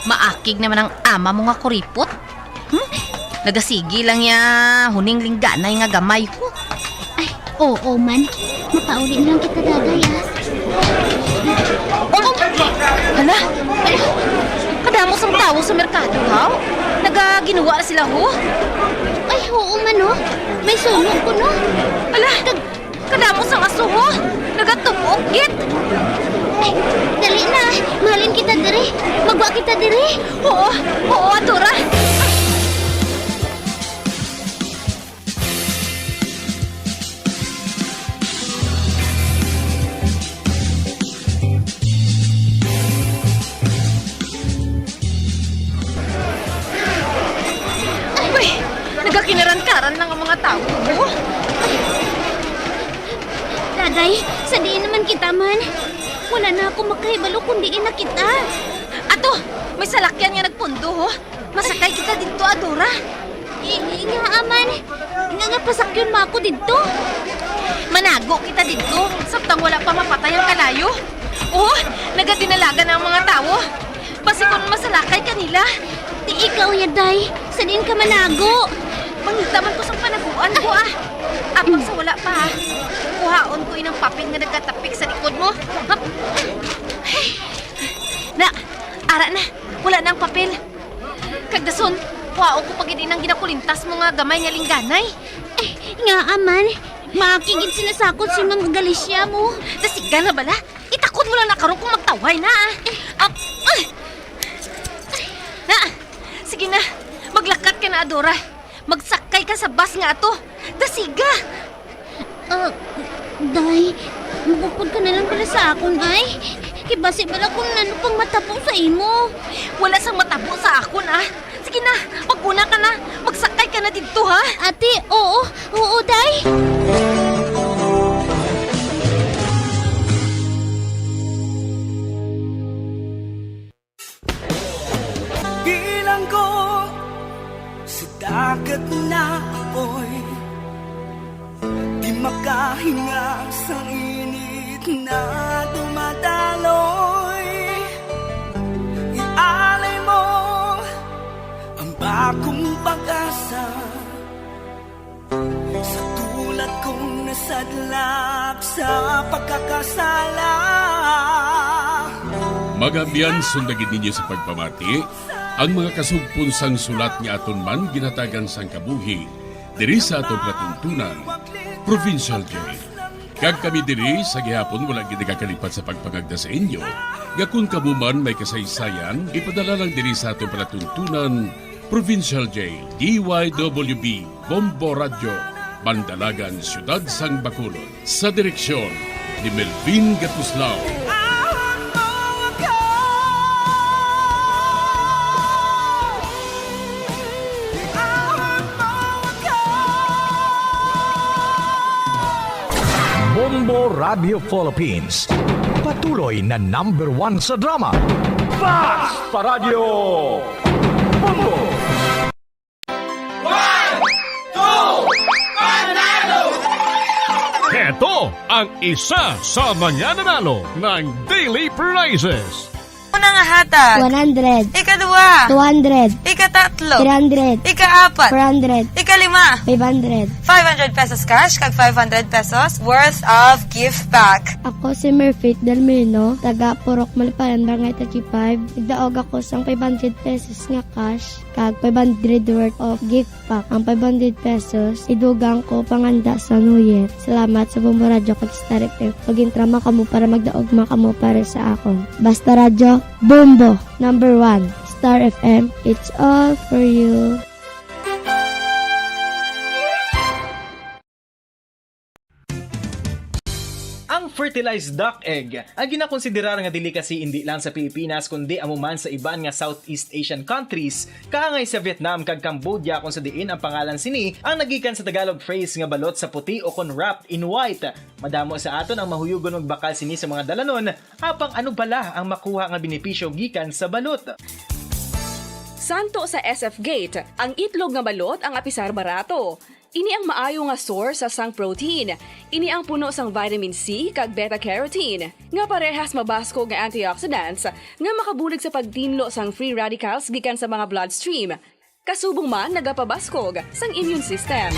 Maakig naman ang ama mo nga kuripot. Nagasigi lang ya huning lingganay nga gamay ko. Ay, oo man. Mapauli na lang kita dagay Hala? Kadamos ang tao sa merkado, ha? Nagaginawa na sila, ho? Ay, oo man, ho. May sunog ko, no? Ala, kadamos ang aso, ho? Nagatubog, git. Ay, dali na. Mahalin kita diri. Magwa kita diri. Oo, Adora. Uy, nagakinaran-karan lang ang mga tao, ho? Daday, sadiin naman kita man. Wala na ako makahibalo kundi na kita. Ato, may salakyan nga nagpundo, ho? Masakay kita dito, Adora. Nga, aman. Nga pasakyon mo ako dito. Manago kita dito, saptang wala pa mapatay ang kalayo. Oh, nagadinalaga na ang mga tao. Basi kung masalakay kanila. Di ikaw, yaday. Sadiin ka manago. Mangitaman ko sa panaguan ko, Apang sa wala pa, kuhaon ko inang papel nga nagkatapik sa likod mo. Na, ara na. Wala na ang papel. Kagdason, wao ko pag inang ginakulintas mo nga gamay nga lingganay. Nga aman, makikigit sinasakot si Ma'am Galicia mo. Dasiga na bala? Itakot mo lang na karon kung magtaway na. Na, sige na. Maglakat ka na, Adora. Magsakay ka sa bus nga ato. Dasiga. Day, mabukod ka na lang pala sa akon, ay. Kibasi bala kung nano pang matabo sa imo. Wala sang matabo sa akon, ah. Sige na, maguna ka na. Magsakay ka na dito, ha? Ate, oo. Oo, Day. Bilang ko sa dagat na apoy, di makahinga sa init na dumadaloy. Ialay mo ang bagong pag-asa sa tulad kong nasadlak sa pagkakasala. Magabiyan sundagin ninyo sa pagpamati ang mga kasugpon sang sulat nga aton man ginatagan sang kabuhi diri sa aton katuntunan, Provincial Jail. Kag kami diri sa gihapon wala gid nagakalipat sa pagpangagda sa inyo. Nga kung kamo man may kasaysayan, ipadala lang diri sa aton palatuntunan, Provincial Jail, DYWB, Bombo Radio, Bandalagan, Siyudad sang Bacolod. Sa direksyon ni Melvin Gatuslao. Bombo Radio Philippines. Patuloy na #1 sa drama. Basta Radio Bombo! 1, 2, panalo! Heto ang isa sa mananalo ng Daily Prizes. Unang hatag 100. Ikadua 200. Ikatatlo 300. Ikaapat 400. Ikalima 500. 500 pesos cash kag 500 pesos worth of gift pack. Ako si Merfit Delmino, taga Purok Malipayan, Barangay 35. Nagdaog ako sang 500 pesos nga cash kag 500 worth of gift pack. Ang 500 pesos idugang ko panganda sa New Year. Salamat sa Bombo Radio kag Star FM. Pagintrama kamo para magdaog man kamo para sa akon. Basta Radio Bombo #1 Star FM. It's all for you. Ang fertilized duck egg ang ginakonsiderar nga delicacy hindi lang sa Pilipinas kundi amuman sa iban nga Southeast Asian countries, kaangay sa Vietnam kag Cambodia kung sa diin ang pangalan sini ang nagikan sa Tagalog phrase nga balot sa puti o kon wrapped in white. Madamo sa aton ang mahuyugon og bakal sini sa mga dalanon, apang ano bala ang makuha nga benepisyo gikan sa balot. Santo sa SF Gate, ang itlog nga balot ang apisar barato. Ini ang maayo nga source sa sang protein. Ini ang puno sang vitamin C kag beta-carotene. Nga parehas mabasko nga antioxidants nga makabulig sa pagtinlo sang free radicals gikan sa mga bloodstream. Kasubong man nagapabaskog sang immune system.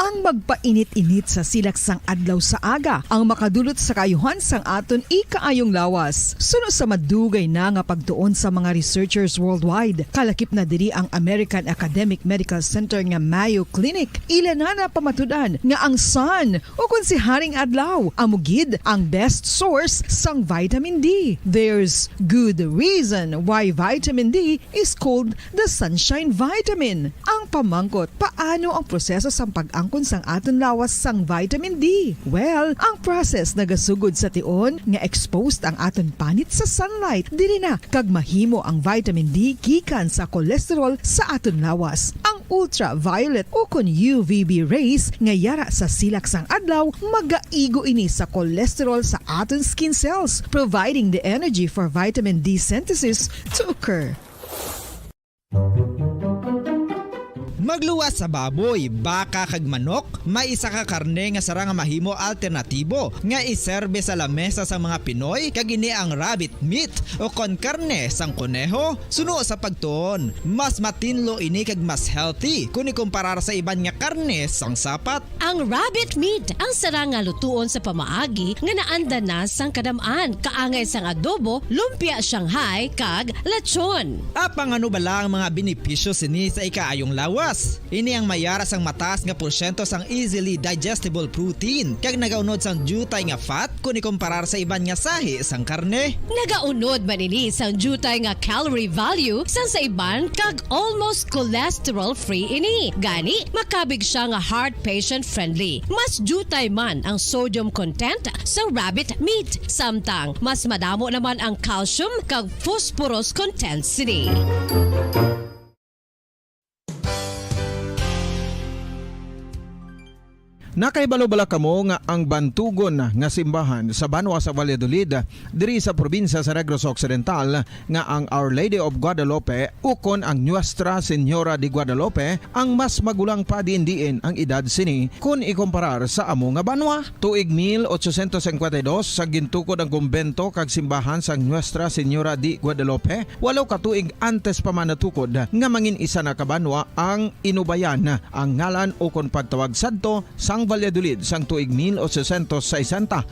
Ang magpainit-init sa silaksang adlaw sa aga ang makadulot sa kaayuhan sang aton ikaayong lawas. Suno sa madugay na nga pagtuon sa mga researchers worldwide, kalakip na diri ang American Academic Medical Center nga Mayo Clinic. Ila na pamatudan nga ang sun o kung si Haring Adlaw amugid ang best source sang vitamin D. There's good reason why vitamin D is called the sunshine vitamin. Ang pamangkot, paano ang proseso sang pag-angkon sang aton lawas sang vitamin D? Well, ang process nagasugod sa tion nga exposed ang aton panit sa sunlight dili na kag mahimo ang vitamin D gikan sa cholesterol sa aton lawas. Ang ultraviolet o kon UVB rays nga yara sa silak sang adlaw magaigo ini sa cholesterol sa aton skin cells, providing the energy for vitamin D synthesis to occur. Magluwas sa baboy, baka kag manok, may isa ka karne nga sara nga mahimo alternatibo nga iserbe sa lamesa sa mga Pinoy kag ini ang rabbit meat o kon karne sang kuneho. Suno sa pagtuon, mas matinlo ini kag mas healthy kung ikumparar sa iban nga karne sang sapat. Ang rabbit meat ang sara nga lutuon sa pamaagi nga naanda na sang kadamaan, kaangay sang adobo, lumpia Shanghai kag lechon. Apang ano bala ang mga benepisyo sini sa ikaayong lawas? Ini ang mayara sang mataas nga porsyento sang easily digestible protein kag nagaunod sang jutay nga fat kung ikumparar sa iban nga sahi sang karne. Nagaunod man ini sang jutay nga calorie value sang sa iban kag almost cholesterol free ini. Gani makabig siya nga heart patient friendly. Mas jutay man ang sodium content sa rabbit meat, samtang mas madamo naman ang calcium kag phosphorus content sini. Nakaibalo-bala kamo nga ang bantugon nga simbahan sa Banwa sa Valladolid diri sa probinsya sa Negros Occidental nga ang Our Lady of Guadalupe ukon ang Nuestra Señora de Guadalupe ang mas magulang pa diin ang edad sini kung ikumparar sa amo nga banwa. Tuig 1852 sa gintukod ang kumbento kag simbahan sang Nuestra Señora de Guadalupe, walo ka tuig antes pa man natukod nga mangin isa na kabanwa ang inubayan ang ngalan ukon pagtawag sadto sang Valladolid sang tuig 1860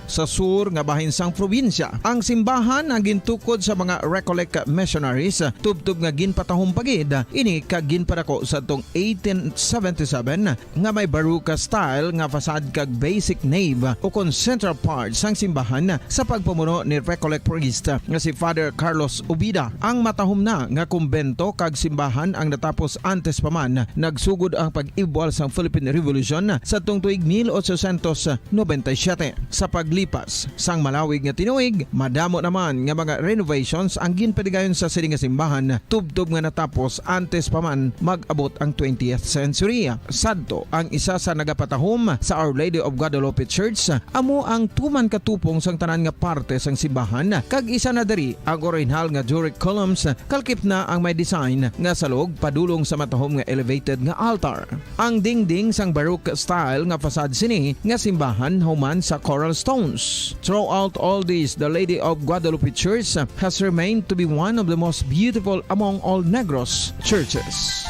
sa sur nga bahin sang probinsya. Ang simbahan ang gintukod sa mga Recollect missionaries tubtub nga ginpatahong pagid ini kag ginpadako sa tong 1877 nga may baroque style nga fasad kag basic nave o kon central part sang simbahan sa pagpamuno ni Recollect priest nga si Father Carlos Ubida. Ang matahom na nga kumbento kag simbahan ang natapos antes pa man nagsugod ang pag-ibwal sang Philippine Revolution sa tong tuig 1897. Sa paglipas sang malawig nga tinuig, madamo naman nga mga renovations ang ginpadigayon sa sining nga simbahan tubtob nga natapos antes pa man mag-abot ang 20th century. Sadto ang isa sa nagapatahom sa Our Lady of Guadalupe Church amo ang tuman katupong sang tanan nga parte sang simbahan kag isa na diri ang original nga Doric columns kalkip na ang may design nga salog padulong sa matahom nga elevated nga altar. Ang dingding sang baroque style nga fasad sini nga simbahan human sa coral stones. Throughout all this, the Lady of Guadalupe Church has remained to be one of the most beautiful among all Negros churches.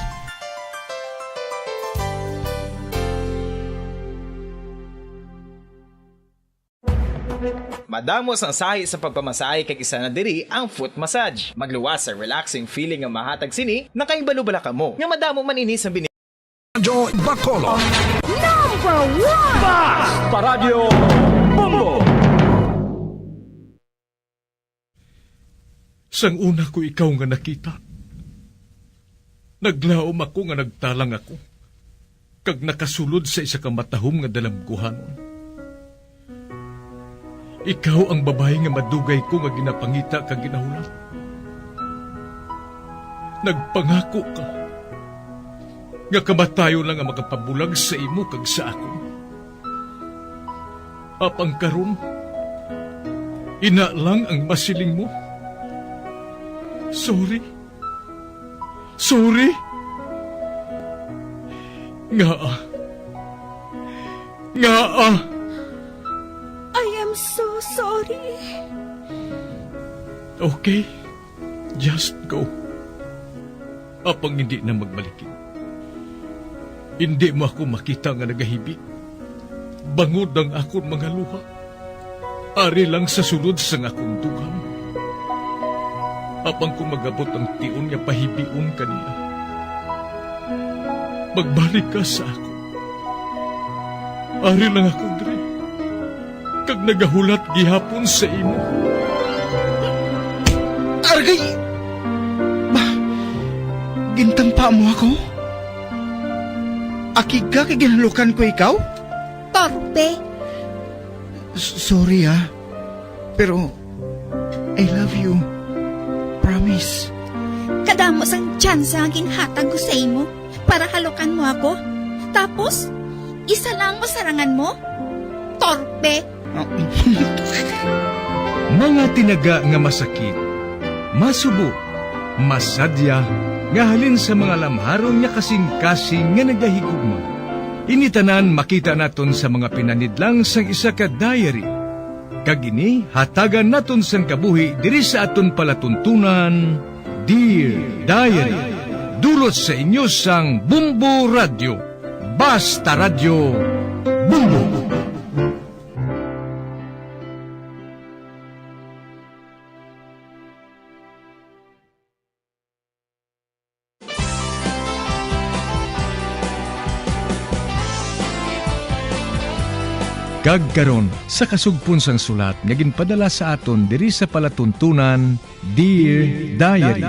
Madamos ang sahi sa pagpamasahe kag isa na diri ang foot massage. Magluwas sa relaxing feeling nga mahatag sini, nakaibalo-bala kamo. Nga madamo man ini sa Radyo Bacolod. Number 1! Fast Paradyo Bombo! Sang una ko ikaw nga nakita, naglaom ako nga nagtalang ako, kag nakasulod sa isa ka matahom nga dalamguhanon. Ikaw ang babae nga madugay ko nga ginapangita kag ginahulat. Nagpangako ka nga kamatayo lang ang makapabulag sa imo kag sa ako. Apang karon, ina lang ang masiling mo. Sorry. Sorry. Ngaa. I am so sorry. Okay, just go. Apang hindi na magbalikin. Hindi mo ako makita nga nagahibik. Bangod ang akong mga luha. Ari lang sa sulod sang akong dugang. Apang kung magabot ang tiun nga pahibiun kanila. Magbalik ka sa ako. Ari lang ako, Dre. Kag nagahulat gihapon sa imo. Argay! Gintampa mo ako? Akig ka kay ginalukan ko ikaw? Torpe! Sorry pero I love you. Promise. Kadamo sang tsansa ang ginhatag ko sa imo para halukan mo ako. Tapos, isa lang masarangan mo? Torpe! Mga tinaga nga masakit, masubo, masadya, nga halin sa mga lamharon nga kasing-kasing nga nagahigugma. Initanan makita naton sa mga pinanidlang sang isa ka diary. Kag ini hatagan naton sang kabuhi diri sa aton palatuntunan, Dear Diary. Dulot sa inyo sang Bumbo Radio. Basta Radio Bumbo. Kagkaron sa kasugpon sang sulat nga ginpadala sa aton diri sa palatuntunan, Dear Diary.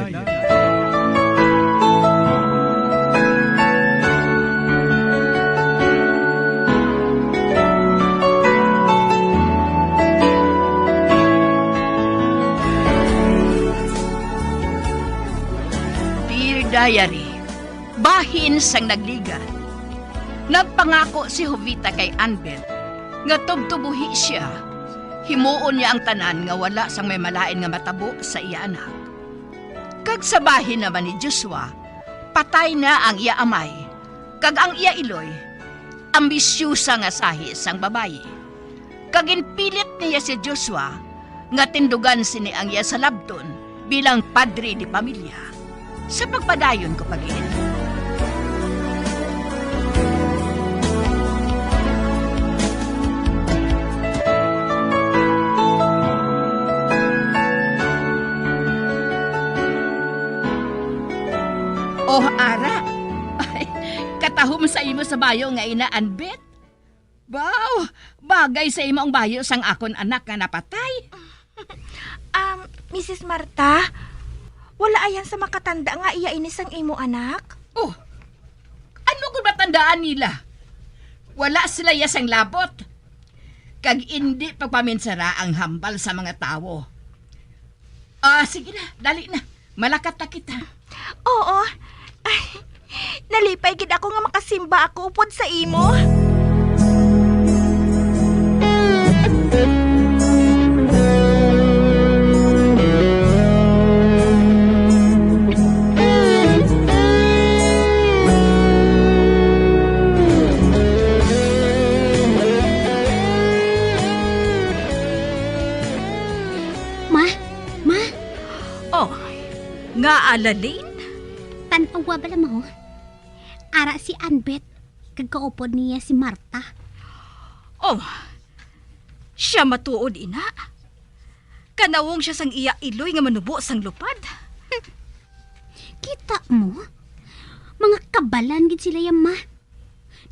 Dear Diary, bahin sang nagliga. Nagpangako si Jovita kay Anbet nga tubtubuhi siya. Himuon niya ang tanan nga wala sang may malain nga matabo sa iya anak. Kag sa bahin naman ni Joshua, patay na ang iya amay. Kag ang iya iloy, ambisyusa nga sahi sang babayi. Kag inpilit niya si Joshua nga tindugan sini ang iya sa labton bilang padre di pamilya. Sa pagpadayon ko pagin. Oh, Ara. Ay, katahom sa imo sa bayo nga ina Anbet. Wow, bagay sa imo ang bayo sang akon anak nga napatay. Mrs. Marta, wala ayan sa makatanda nga iya inis ang imo anak? Oh, ano kung matandaan nila? Wala sila yasang labot. Kag hindi pagpaminsara ang hambal sa mga tao. Sige na, dali na. Malakat na kita. Oo. Ay, nalipay gid ako nga makasimba ako upod sa imo. Nga alalin? Tanawa bala mo? Ara si Anbet, kagkaupod niya si Marta. Oh, siya matuod ina. Kanawong siya sang iya iloy nga manubo sang lupad. Kita mo? Mga kabalan gid sila ya ma.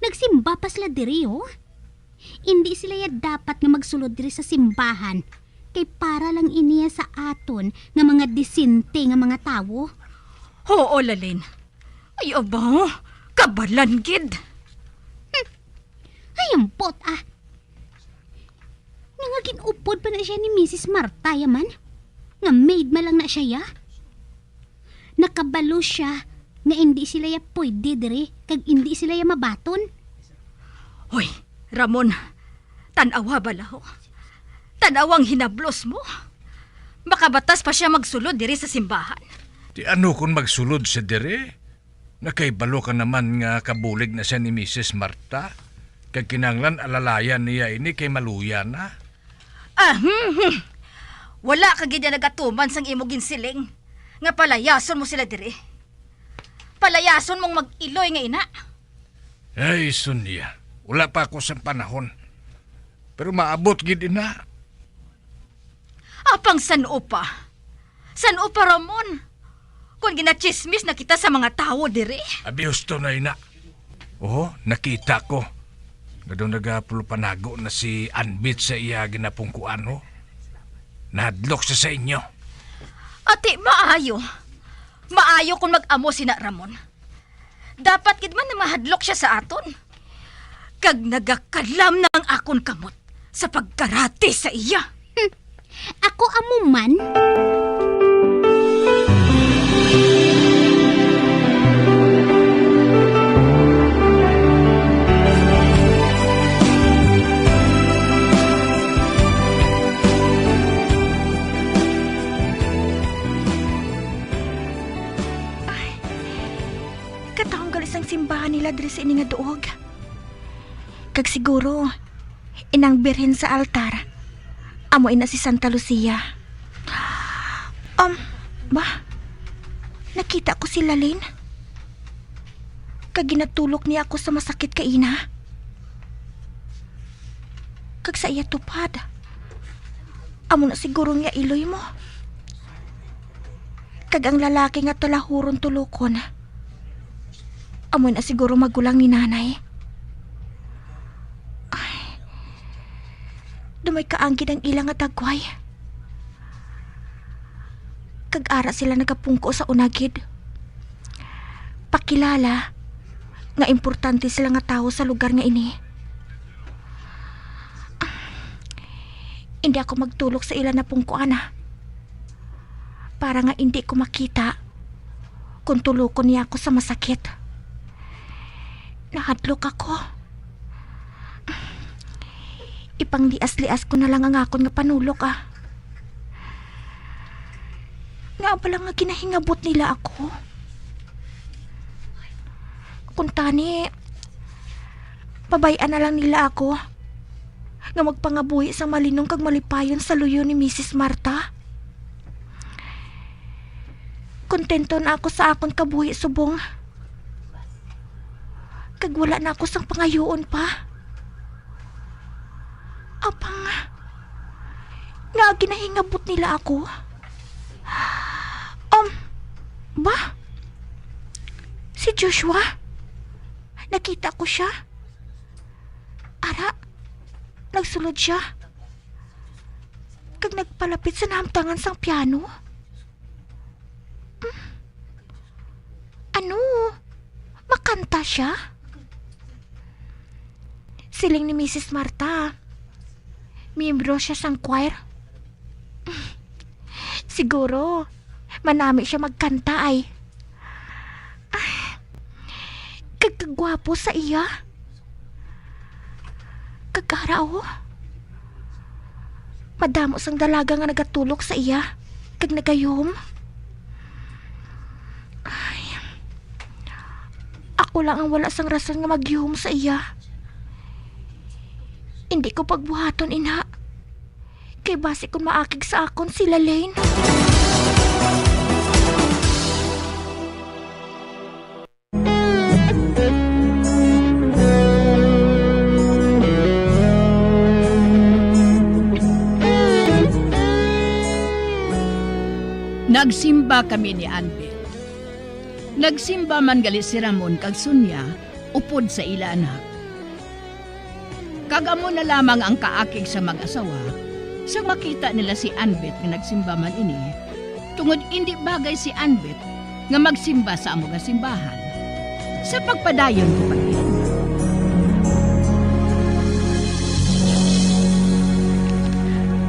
Nagsimba pa sila diri oh. Hindi sila ya dapat nga magsulod diri sa simbahan. Kay para lang iniya sa aton nga mga disinte nga mga tawo. Oo, Lalin. Ay, aba, kabalan gid. Ay, ampot ah. Nga ginupod pa na siya ni Mrs. Marta yaman. Nga maid malang na siya ya. Nakabalo siya nga hindi sila ya pwede diri kag hindi sila ya mabaton. Hoy, Ramon, tanawa bala ho. Tanawang hinablos mo. Makabatas pa siya magsulod diri sa simbahan. Di ano kung magsulod sa dire? Nakaibalo ka naman nga kabulig na siya ni Mrs. Marta. Kag kinanglan alalayan niya ini kay maluya na. Wala ka gid nagatuman sang imo ginsiling. Nga palayason mo sila diri. Palayason mong mag-iloy nga ina. Ay, Sonia. Wala pa ako sa panahon. Pero maabot gid ina. Apang sano pa? Sano pa, Ramon? Kung ginachismis na kita sa mga tao diri. Abi husto na ina. Oo, nakita ko. Nadong nagapulupanago na si Anbit sa iya ginapungkuan ho. Nahadlok siya sa inyo. Ate, maayo. Maayo kung mag-amo si na Ramon. Dapat gid man na mahadlok siya sa aton. Kag nagakalam na ang akon kamot sa pagkarate sa iya. Ako amo man. Katahong gali sang simbahan nila diri sa ini nga duog. Kag siguro, inang birhen sa altar, amoy na si Santa Lucia. Nakita ko si Lalin. Kag ginatulok niya ako sa masakit ka ina. Kag sa iya tupad, amo na siguro nga iloy mo. Kag ang lalaki nga talahuron tulokon, amo na siguro magulang ni nanay. Ay, dumay kaanggid ang ilang nga tagway. Kag ara sila nagapungko sa unagid. Pakilala nga importante sila nga tao sa lugar nga ini. Hindi ako magtulok sa ilan na pungkuan para nga hindi ko makita kung tulukon niya ako sa masakit. Nahadlok ako. Ipanglias-lias ko na lang ang akon nga panulok Nga pala nga kinahingabot nila ako. Kung tani, pabayaan na lang nila ako nga magpangabuhi sa malinong kag malipayon sa luyo ni Mrs. Marta. Kontento na ako sa akong kabuhi subong. Kag wala na ako sang pangayoon pa. Apang nga ginahingabot nila ako. Ba? Si Joshua? Nakita ko siya. Ara, nagsulod siya. Kag nagpalapit sa nahamtangan sang piano. Ano? Makanta siya? Siling ni Mrs. Marta. Miyembro siya sang choir. Siguro, manami siya magkanta ay. Kagkagwapo sa iya. Kagaraw. Madamo sang dalaga nga nagatulok sa iya. Kag nagayom. Ay. Ako lang ang wala sang rason nga magyom sa iya. Hindi ko pagbuhaton ina. Kay base kung maakig sa akon si Lalaine. Nagsimba kami ni Anbet. Nagsimba man gali si Ramon kag Sonia upod sa ila anak. Kagamo na lamang ang kaakig sa mag-asawa sa makita nila si Anbet nga nagsimba man ini, tungod hindi bagay si Anbet nga magsimba sa amo nga simbahan. Sa pagpadayon ko pa rin.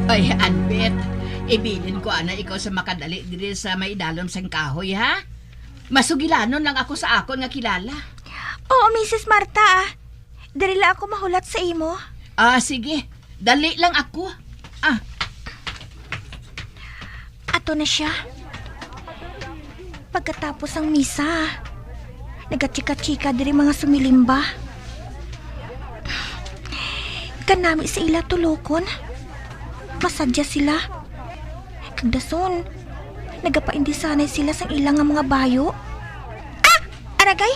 Ay, Anbet, ibilin ko ana ikaw sa makadali diri sa may dalom sang kahoy, ha? Masugilanon lang ako sa akon nga kilala. Oo, Mrs. Marta. Dali lang ako mahulat sa imo. Sige. Dali lang ako. Ato na siya. Pagkatapos ang misa, nagachika-chika diri mga sumilimba. Kanami sa ila tulokon. Masadya sila. Kagdason, nagapaindi sanay sila sa ilang nga mga bayo. Aragay?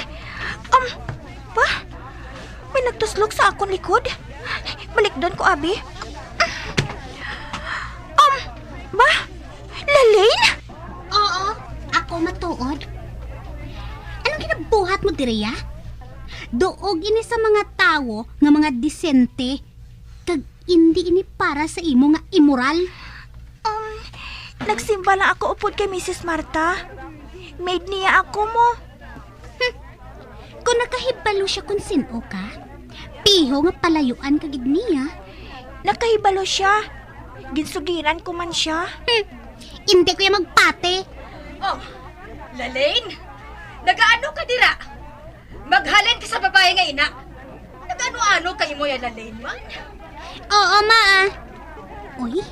Ba? May nagtuslok sa akong likod. Balik doon ko, Abi. Ba? Lalaine? Oo, ako matuod. Anong ginabuhat mo diriya? Doog ini sa mga tawo nga mga disente. Kag hindi ini para sa imo nga immoral. Nagsimba lang ako upod kay Mrs. Marta. Maid niya ako mo. Kung nakahibalo siya kung sino ka, piho nga palayuan kagid niya. Nakahibalo siya. Ginsugiran ko man siya. Hindi ko yung magpate. Lalaine, nagaano ka dira? Maghalin ka sa babae nga ina. Nagano-ano kay mo ya Lalaine man? Oo, ma. Uy,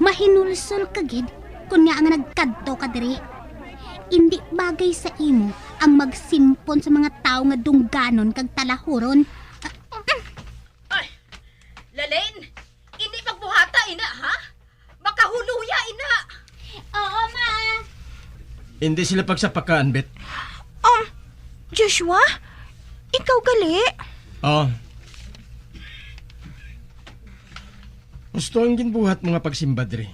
mahinulsol kagid kung nga ang nagkadto ka diri. Hindi bagay sa imo ang magsimpa gapon sa mga tao nga dungganon kag talahuron. Lalain, hindi magbuhata, ina, ha? Makahuluya, ina. Oo, ma. Hindi sila pagsapakaan, Bet. Joshua? Ikaw gali? Oo. Gusto ang ginbuhat mga pagsimba diri.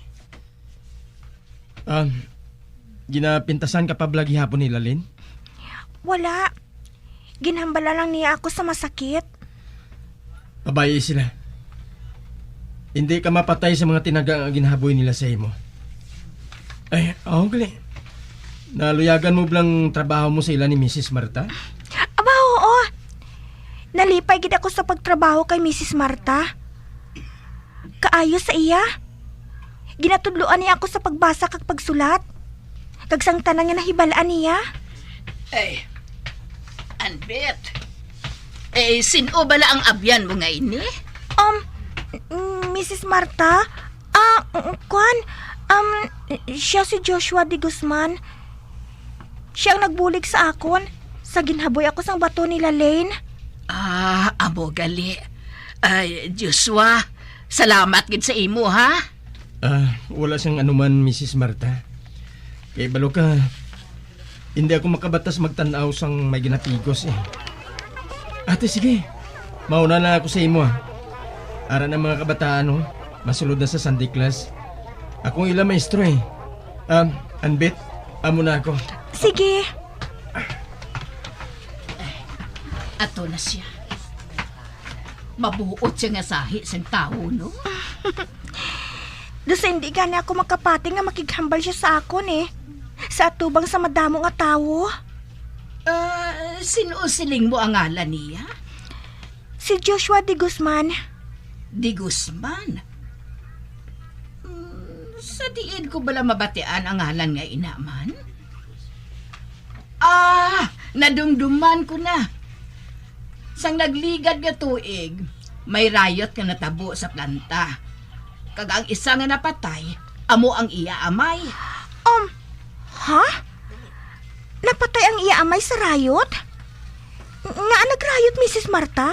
Ginapintasan ka pa blagi hapon ni Lalin? Wala. Ginhambala lang niya ako sa masakit. Babae sila. Hindi ka mapatay sa mga tinaga ang ginhaboy nila sa imo. Ay, gali. Naluyagan mo blang trabaho mo sa ila ni Mrs. Marta? Aba, oo. Nalipay gid ako sa pagtrabaho kay Mrs. Marta. Kaayo sa iya. Ginatudloan niya ako sa pagbasa kag pagsulat. Kag sang tanan nga nahibalaan niya. Ay, Anbet. Sino bala ang abyan mo nga ini? Mrs. Marta? Siya si Joshua de Guzman. Siya ang nagbulig sa akon. Sa ginhaboy ako sang bato ni Lalain. Amo gali. Ay, Joshua, salamat gid sa imo, ha? Wala siyang anuman, Mrs. Marta. Kay balo ka, hindi ako makabatas magtanaw sang may ginapigos eh. Ate, sige. Mauna na ako sa imo, ha? Ara ng mga kabataan, oh. Masulod na sa Sunday class. Akong ila maestro, eh. Anbet, amo na ako. Sige. Ato na siya. Mabuot siya nga sahi sang tao, no? Dosa hindi gani ako makapati nga makighambal siya sa akon, eh. Sa atubang sa madamo nga tao. Sino siling mo ang ngalan niya? Si Joshua de Guzman. De Guzman? Sa diin ko bala mabatian ang ngalan nga inaman? Nadumduman ko na. Sang nagligad nga tuig, may riot nga natabo sa planta. Kag ang isa nga napatay, amo ang iya amay. Ha? Napatay ang iya amay sa riot? Nga nagrayot, Mrs. Marta?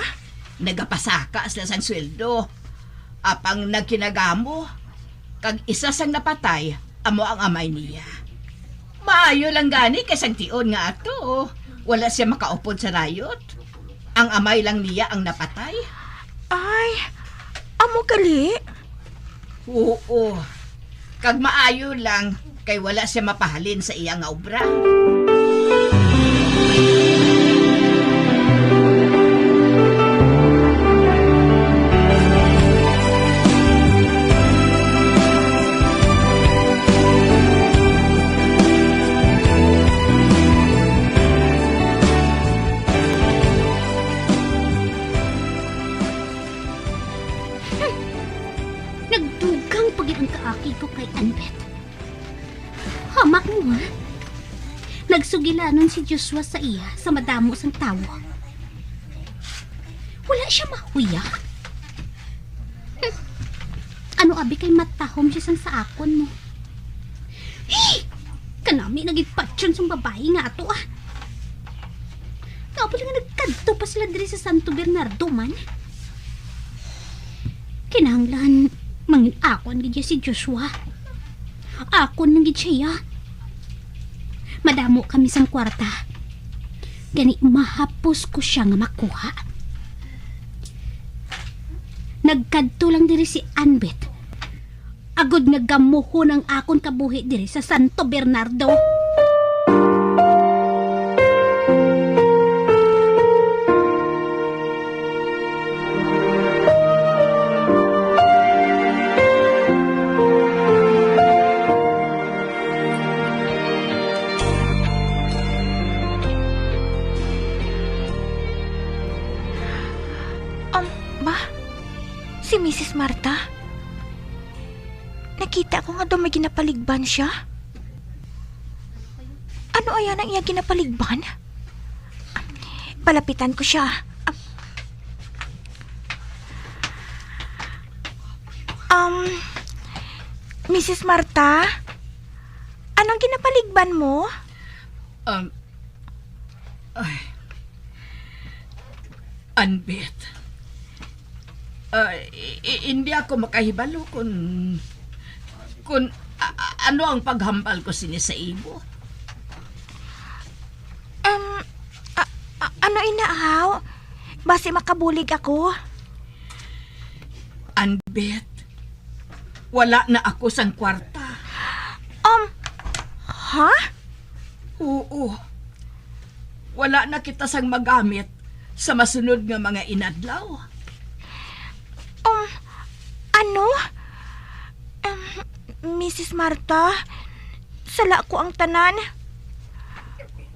Nagapasaka sila sang sweldo. Apang nagkinagamo. Kag isa sang napatay, amo ang amay niya. Maayo lang gani kasang tion nga ato. Wala siya makaupod sa riot. Ang amay lang niya ang napatay. Ay, amo gali? Oo. Kag maayo lang kay wala siya mapahalin sa iyang obra. Nagdugang pagit ang kaakid ko kay Anbet. Hamak mo, ha? Nagsugilanon si Joshua sa iya sa madamo sang tawo. Wala siya mahuya. Ano abi kay matahom siya sang sa akon mo? Kanami nagipatyon sang babae nga ato, ah. Kapag nga nagkanto pa sila diri sa Santo Bernardo man. Kinahanglan mangin akon gid si Joshua. Akon nang gid siya. Madamo kami sang kwarta. Gani mahapos ko siya nga makuha. Nagkadto lang diri si Anbet. Agod nagamuho ng akon kabuhi diri sa Santo Bernardo. Si Mrs. Marta? Nakita ko nga daw may ginapaligban siya. Ano ayan ang iya ginapaligban? Palapitan ko siya. Mrs. Marta? Anong ginapaligban mo? Anbet. Hindi ako makahibalo kung ano ang paghambal ko sini sa imo. Ano inaaw? Basi makabulig ako. Anbet, wala na ako sang kwarta. Ha? Oo. Wala na kita sang magamit sa masunod nga mga inadlaw. Ano? Mrs. Marta, sala ko ang tanan.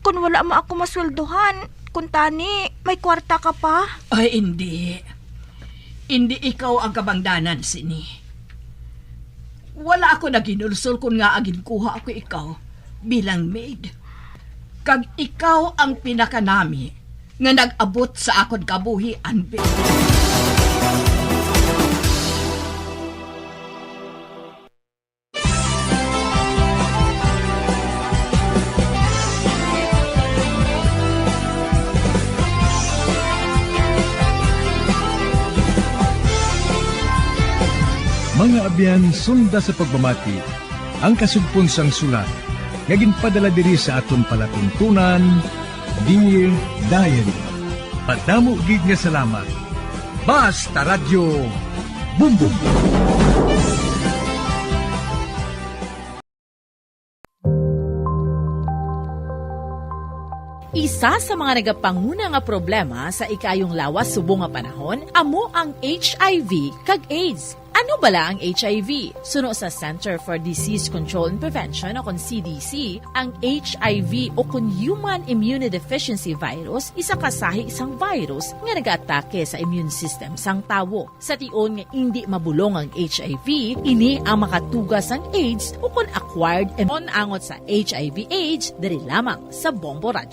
Kung wala mo ako masweldohan, kung tani, may kwarta ka pa? Ay, hindi. Hindi ikaw ang kabangdanan, sini. Wala ako naginulsol kung nga agin kuha ako ikaw bilang maid. Kag ikaw ang pinakanami nga nag-abot sa akon kabuhi, Anbet. Mga abyan, sunda sa pagmamati, ang kasugpon sang sulat, nga ginpadala diri sa aton palatuntunan, Dear Diary. Padamo gid nga salamat. Basta Radio Bumbum. Isa sa mga nagapanguna nga problema sa ikayong lawas subong nga panahon amo ang HIV kag AIDS. Ano bala ang HIV? Suno sa Center for Disease Control and Prevention o kon CDC, ang HIV o kon Human Immunodeficiency Virus isa kasahi isang virus nga nag-atake sa immune system sang tawo. Sa tion nga hindi mabulong ang HIV, ini ang makatugas ang AIDS o kon acquired angot sa HIV/AIDS diri lamang sa Bombo Radio.